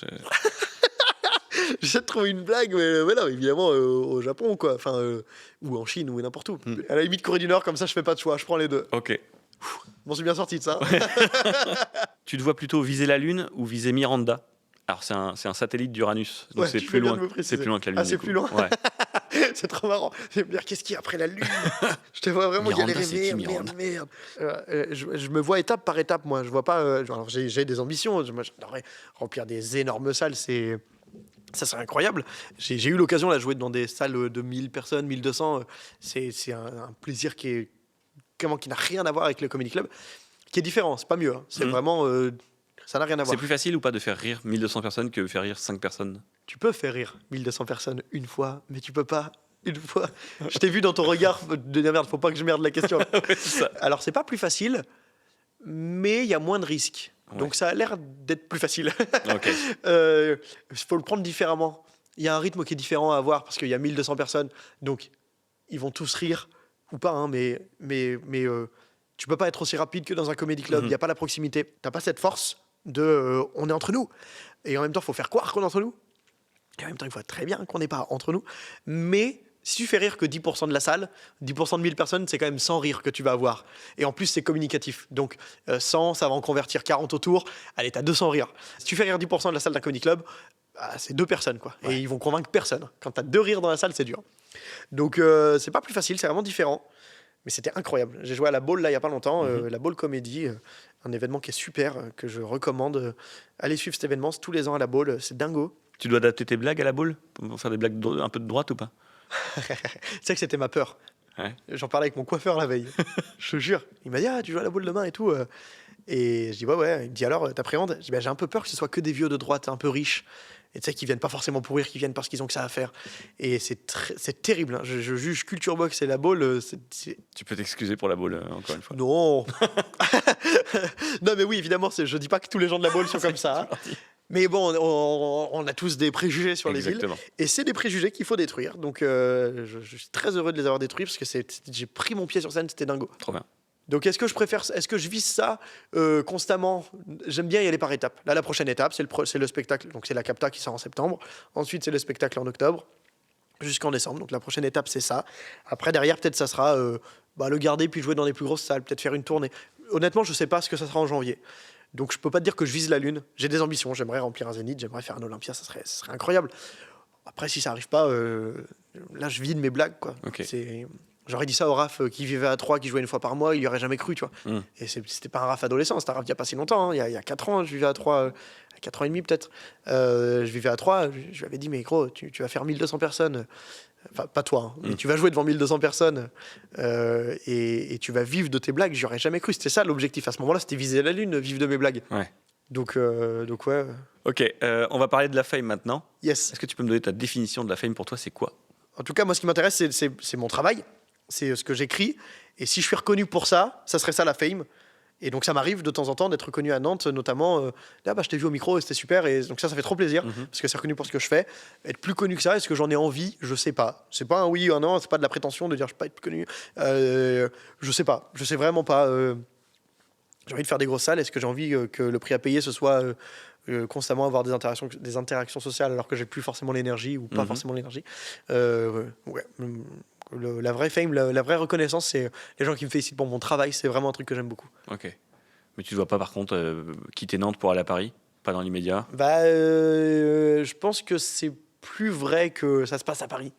J'essaie de trouver une blague, mais non, évidemment, au Japon, quoi. Enfin, ou en Chine, ou n'importe où. À la limite, Corée du Nord, comme ça, je fais pas de choix, je prends les deux. Ok. Bon, c'est bien sorti de ça. Tu te vois plutôt viser la Lune ou viser Miranda? Alors, c'est un satellite d'Uranus. Donc, Ouais, c'est tu plus fais bien loin. de me préciser. C'est plus loin que la Lune. Ah, c'est du coup. plus loin. Ouais. C'est trop marrant. Je vais me dire, qu'est-ce qu'il y a après la Lune? Je te vois vraiment Miranda, galérer. c'est qui, Merde. Je me vois étape par étape, moi. Je vois pas. Alors, j'ai des ambitions. Moi, j'adorerais remplir des énormes salles. Ça serait incroyable. J'ai eu l'occasion de jouer dans des salles de 1000 personnes, 1200. C'est un plaisir qui n'a rien à voir avec le Comedy Club, qui est différent. C'est pas mieux. Hein. C'est vraiment. Ça n'a rien à voir. C'est plus facile ou pas de faire rire 1200 personnes que de faire rire 5 personnes? Tu peux faire rire 1200 personnes une fois, mais tu peux pas une fois. Je t'ai vu dans ton regard de merde, faut pas que je merde la question. Ouais, c'est ça. Alors, c'est pas plus facile, mais il y a moins de risques. Ouais. Donc ça a l'air d'être plus facile. Ok. Faut le prendre différemment. Il y a un rythme qui est différent à avoir parce qu'il y a 1200 personnes, donc ils vont tous rire ou pas, hein, mais tu peux pas être aussi rapide que dans un comedy club. Il y a pas la proximité. T'as pas cette force de on est entre nous. Et en même temps, faut faire croire qu'on est entre nous. Et en même temps, il faut très bien qu'on n'est pas entre nous. Mais si tu fais rire que 10% de la salle, 10% de 1000 personnes, c'est quand même 100 rires que tu vas avoir. Et en plus, c'est communicatif. Donc 100, ça va en convertir 40 autour. Allez, t'as 200 rires. Si tu fais rire 10% de la salle d'un comedy club, c'est 2 personnes, quoi. Ouais. Et ils vont convaincre personne. Quand t'as 2 rires dans la salle, c'est dur. Donc c'est pas plus facile, c'est vraiment différent. Mais c'était incroyable. J'ai joué à la Baule là il y a pas longtemps, la Baule Comédie, un événement qui est super, que je recommande. Allez suivre cet événement, c'est tous les ans à la Baule, c'est dingo. Tu dois adapter tes blagues à la boule pour faire des blagues un peu de droite ou pas? Tu sais que c'était ma peur. Ouais. J'en parlais avec mon coiffeur la veille. Je te jure. Il m'a dit tu joues à la Baule demain et tout. Et je dis ouais. Il me dit alors t'appréhendes? Je dis j'ai un peu peur que ce soit que des vieux de droite un peu riches. Et tu sais qu'ils viennent pas forcément pour rire, qu'ils viennent parce qu'ils ont que ça à faire. Et c'est terrible. Hein. Je juge Culture Box et la Baule. Tu peux t'excuser pour la boule, encore une fois. Non. Non mais oui évidemment je dis pas que tous les gens de la Baule sont comme ça. Mais bon, on a tous des préjugés sur les villes. Exactement. Et c'est des préjugés qu'il faut détruire. Donc je suis très heureux de les avoir détruits parce que j'ai pris mon pied sur scène, c'était dingo. Trop bien. Donc est-ce que je vise ça constamment? J'aime bien y aller par étapes. Là, la prochaine étape, c'est le spectacle. Donc c'est la Capta qui sort en septembre. Ensuite, c'est le spectacle en octobre jusqu'en décembre. Donc la prochaine étape, c'est ça. Après, derrière, peut-être ça sera le garder puis jouer dans les plus grosses salles, peut-être faire une tournée. Honnêtement, je sais pas ce que ça sera en janvier. Donc je peux pas te dire que je vise la lune. J'ai des ambitions. J'aimerais remplir un Zénith, j'aimerais faire un Olympia, ça serait incroyable. Après, si ça arrive pas, là, je vide mes blagues, quoi. Okay. J'aurais dit ça au Raph qui vivait à 3, qui jouait une fois par mois, il y aurait jamais cru, tu vois. Et c'était pas un Raph adolescent, c'était un Raph il y a pas si longtemps. Hein. Il y a 4 ans, je vivais à 3, 4 ans et demi peut-être. Je vivais à 3, je lui avais dit, mais gros, tu vas faire 1200 personnes. Enfin, pas toi, hein, mais tu vas jouer devant 1200 personnes et tu vas vivre de tes blagues. J'aurais jamais cru. C'était ça l'objectif à ce moment-là, c'était viser la lune, vivre de mes blagues. Ouais. Donc ouais. Ok, on va parler de la fame maintenant. Yes. Est-ce que tu peux me donner ta définition de la fame pour toi, c'est quoi? En tout cas, moi, ce qui m'intéresse, c'est mon travail, c'est ce que j'écris. Et si je suis reconnu pour ça, ça serait ça la fame. Et donc, ça m'arrive de temps en temps d'être reconnu à Nantes, notamment. Je t'ai vu au micro et c'était super. Et donc, ça fait trop plaisir parce que c'est reconnu pour ce que je fais. Être plus connu que ça, est-ce que j'en ai envie? Je sais pas. C'est pas un oui ou un non, c'est pas de la prétention de dire je peux pas être plus connu. Je sais pas. Je sais vraiment pas. J'ai envie de faire des grosses salles. Est-ce que j'ai envie que le prix à payer, ce soit constamment avoir des interactions sociales alors que j'ai plus forcément l'énergie ou pas forcément l'énergie? Ouais. La vraie fame, la vraie reconnaissance, c'est les gens qui me félicitent pour mon travail. C'est vraiment un truc que j'aime beaucoup. Ok. Mais tu ne dois pas, par contre, quitter Nantes pour aller à Paris? Pas dans l'immédiat? Je pense que c'est plus vrai que ça se passe à Paris.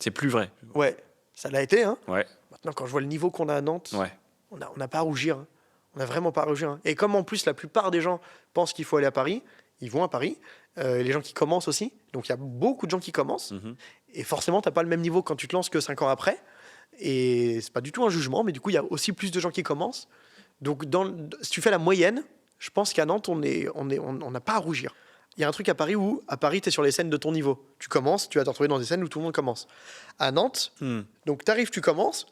C'est plus vrai? Ouais, ça l'a été. Hein. Ouais. Maintenant, quand je vois le niveau qu'on a à Nantes, Ouais. on n'a pas à rougir. Hein. On n'a vraiment pas à rougir. Hein. Et comme en plus, la plupart des gens pensent qu'il faut aller à Paris, ils vont à Paris. Les gens qui commencent aussi. Donc, il y a beaucoup de gens qui commencent. Et forcément, tu n'as pas le même niveau quand tu te lances que 5 ans après. Et c'est pas du tout un jugement, mais du coup, il y a aussi plus de gens qui commencent. Donc, si tu fais la moyenne, je pense qu'à Nantes, on n'a pas à rougir. Il y a un truc à Paris où, à Paris, tu es sur les scènes de ton niveau. Tu commences, tu vas te retrouver dans des scènes où tout le monde commence. À Nantes, donc tu arrives, tu commences,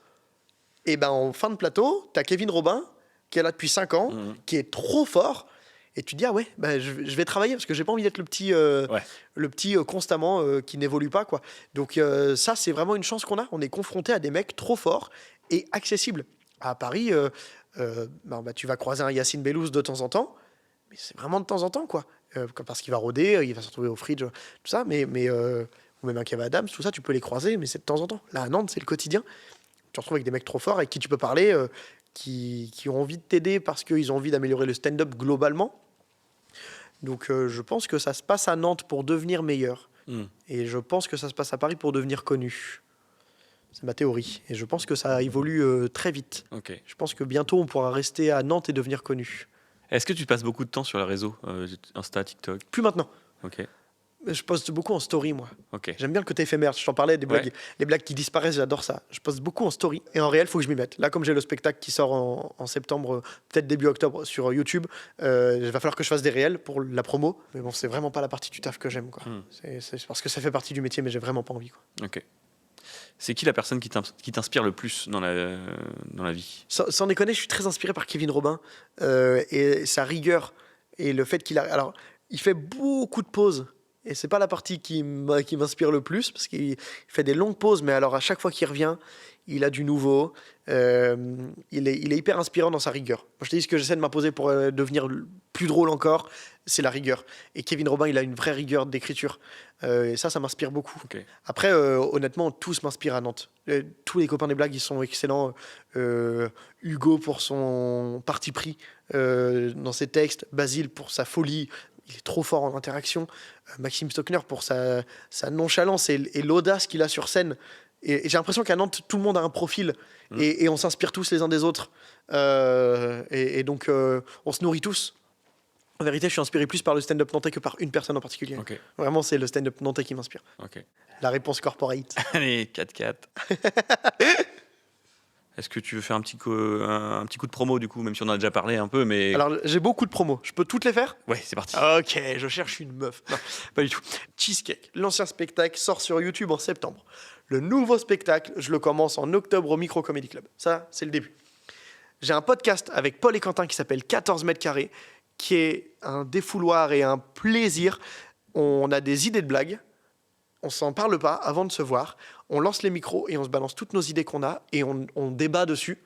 et ben en fin de plateau, tu as Kevin Robin, qui est là depuis 5 ans, qui est trop fort. Et tu te dis, je vais travailler parce que j'ai pas envie d'être le petit constamment qui n'évolue pas, quoi. Donc ça, c'est vraiment une chance qu'on a. On est confronté à des mecs trop forts et accessibles. À Paris, tu vas croiser un Yacine Bellouz de temps en temps, mais c'est vraiment de temps en temps, quoi. Parce qu'il va rôder, il va se retrouver au fridge, tout ça, ou même un Kev Adams, tout ça, tu peux les croiser, mais c'est de temps en temps. Là, à Nantes, c'est le quotidien. Tu te retrouves avec des mecs trop forts avec qui tu peux parler, qui ont envie de t'aider parce qu'ils ont envie d'améliorer le stand-up globalement. Donc je pense que ça se passe à Nantes pour devenir meilleur. Et je pense que ça se passe à Paris pour devenir connu. C'est ma théorie. Et je pense que ça évolue très vite. Okay. Je pense que bientôt, on pourra rester à Nantes et devenir connu. Est-ce que tu passes beaucoup de temps sur les réseaux, Insta, TikTok? Plus maintenant. Ok. Je poste beaucoup en story, moi. Okay. J'aime bien le côté éphémère. Je t'en parlais des blagues, les blagues qui disparaissent, j'adore ça. Je poste beaucoup en story. Et en réel, il faut que je m'y mette. Là, comme j'ai le spectacle qui sort en septembre, peut-être début octobre sur YouTube, il va falloir que je fasse des réels pour la promo. Mais bon, c'est vraiment pas la partie du taf que j'aime, quoi. C'est parce que ça fait partie du métier, mais j'ai vraiment pas envie, quoi. Ok. C'est qui la personne qui t'inspire le plus dans la vie ? Sans déconner, je suis très inspiré par Kevin Robin et sa rigueur et le fait qu'il a. Alors, il fait beaucoup de pauses et c'est pas la partie qui m'inspire le plus parce qu'il fait des longues pauses, mais alors à chaque fois qu'il revient, il a du nouveau. Il est hyper inspirant dans sa rigueur. Moi, je te dis ce que j'essaie de m'imposer pour devenir plus drôle encore, c'est la rigueur. Et Kevin Robin, il a une vraie rigueur d'écriture. Et ça m'inspire beaucoup. Ok. Après, honnêtement, tous m'inspirent à Nantes. Tous les copains des blagues, ils sont excellents. Hugo pour son parti pris dans ses textes. Basile pour sa folie. Il est trop fort en interaction. Maxime Stockner pour sa nonchalance et l'audace qu'il a sur scène. Et j'ai l'impression qu'à Nantes, tout le monde a un profil et on s'inspire tous les uns des autres. Et donc, on se nourrit tous. En vérité, je suis inspiré plus par le stand-up nantais que par une personne en particulier. Ok. Vraiment, c'est le stand-up nantais qui m'inspire. Ok. La réponse corporate. Allez, 4-4. Est-ce que tu veux faire un petit coup de promo du coup, même si on en a déjà parlé un peu, mais... Alors, j'ai beaucoup de promos. Je peux toutes les faire ? Ouais, c'est parti. Ok, je cherche une meuf. Non, pas du tout. Cheesecake, l'ancien spectacle, sort sur YouTube en septembre. Le nouveau spectacle, je le commence en octobre au Micro Comedy Club. Ça, c'est le début. J'ai un podcast avec Paul et Quentin qui s'appelle 14 mètres carrés, qui est un défouloir et un plaisir. On a des idées de blagues. On s'en parle pas avant de se voir. On lance les micros et on se balance toutes nos idées qu'on a et on débat dessus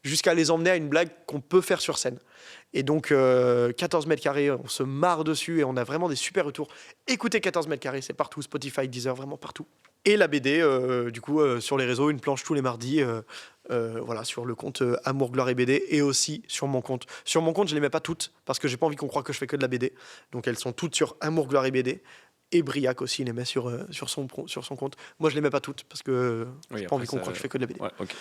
jusqu'à les emmener à une blague qu'on peut faire sur scène. Et donc, 14 mètres carrés, on se marre dessus et on a vraiment des super retours. Écoutez 14 mètres carrés, c'est partout, Spotify, Deezer, vraiment partout. Et la BD, du coup, sur les réseaux, une planche tous les mardis, voilà, sur le compte Amour, Gloire et BD, et aussi sur mon compte. Sur mon compte, je les mets pas toutes, parce que j'ai pas envie qu'on croie que je fais que de la BD. Donc elles sont toutes sur Amour, Gloire et BD. Et Briac aussi, il les met sur son compte. Moi, je les mets pas toutes, parce que j'ai pas envie qu'on croie que je fais que de la BD. Ouais, ok.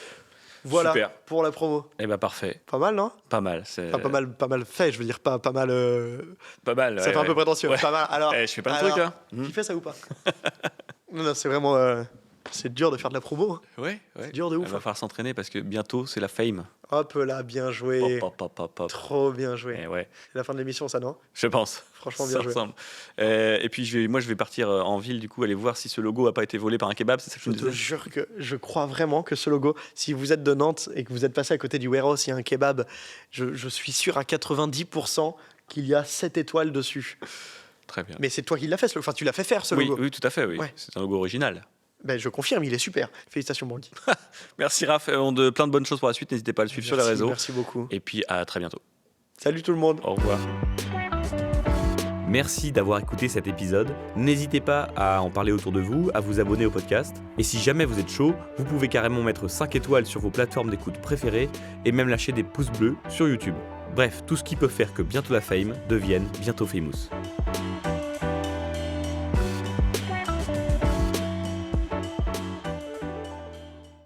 Voilà, Super. pour la promo. Eh ben parfait. Pas mal, non ? Pas mal. C'est... Enfin, pas mal fait, je veux dire, pas mal... Pas mal. Ça fait un peu prétentieux. Ouais. Pas mal. Alors, Je fais pas de trucs, hein. Tu fais ça ou pas ? Non, c'est vraiment... c'est dur de faire de la promo. Hein. Ouais. C'est dur de ouf. Il va falloir s'entraîner parce que bientôt, c'est la fame. Hop là, bien joué. Hop. Trop bien joué. Eh ouais, C'est la fin de l'émission, ça, non ? je pense. Franchement, Ça bien joué. ressemble. Et puis, je vais partir en ville, du coup, aller voir si ce logo a pas été volé par un kebab. C'est ça que Je me te disais. jure que je crois vraiment que ce logo, si vous êtes de Nantes et que vous êtes passé à côté du warehouse, il y a un kebab, je suis sûr à 90% qu'il y a 7 étoiles dessus. Très bien. Mais c'est toi qui l'as fait, enfin tu l'as fait faire ce Oui, logo. oui, tout à fait, oui. Ouais. C'est un logo original. Ben, je confirme, il est super. Félicitations, Brandy. Merci Raph, plein de bonnes choses pour la suite. N'hésitez pas à le suivre sur les réseaux. Merci beaucoup. Et puis à très bientôt. Salut tout le monde. Au revoir. Merci d'avoir écouté cet épisode. N'hésitez pas à en parler autour de vous, à vous abonner au podcast. Et si jamais vous êtes chaud, vous pouvez carrément mettre 5 étoiles sur vos plateformes d'écoute préférées et même lâcher des pouces bleus sur YouTube. Bref, tout ce qui peut faire que Bientôt la Fame devienne Bientôt Famous.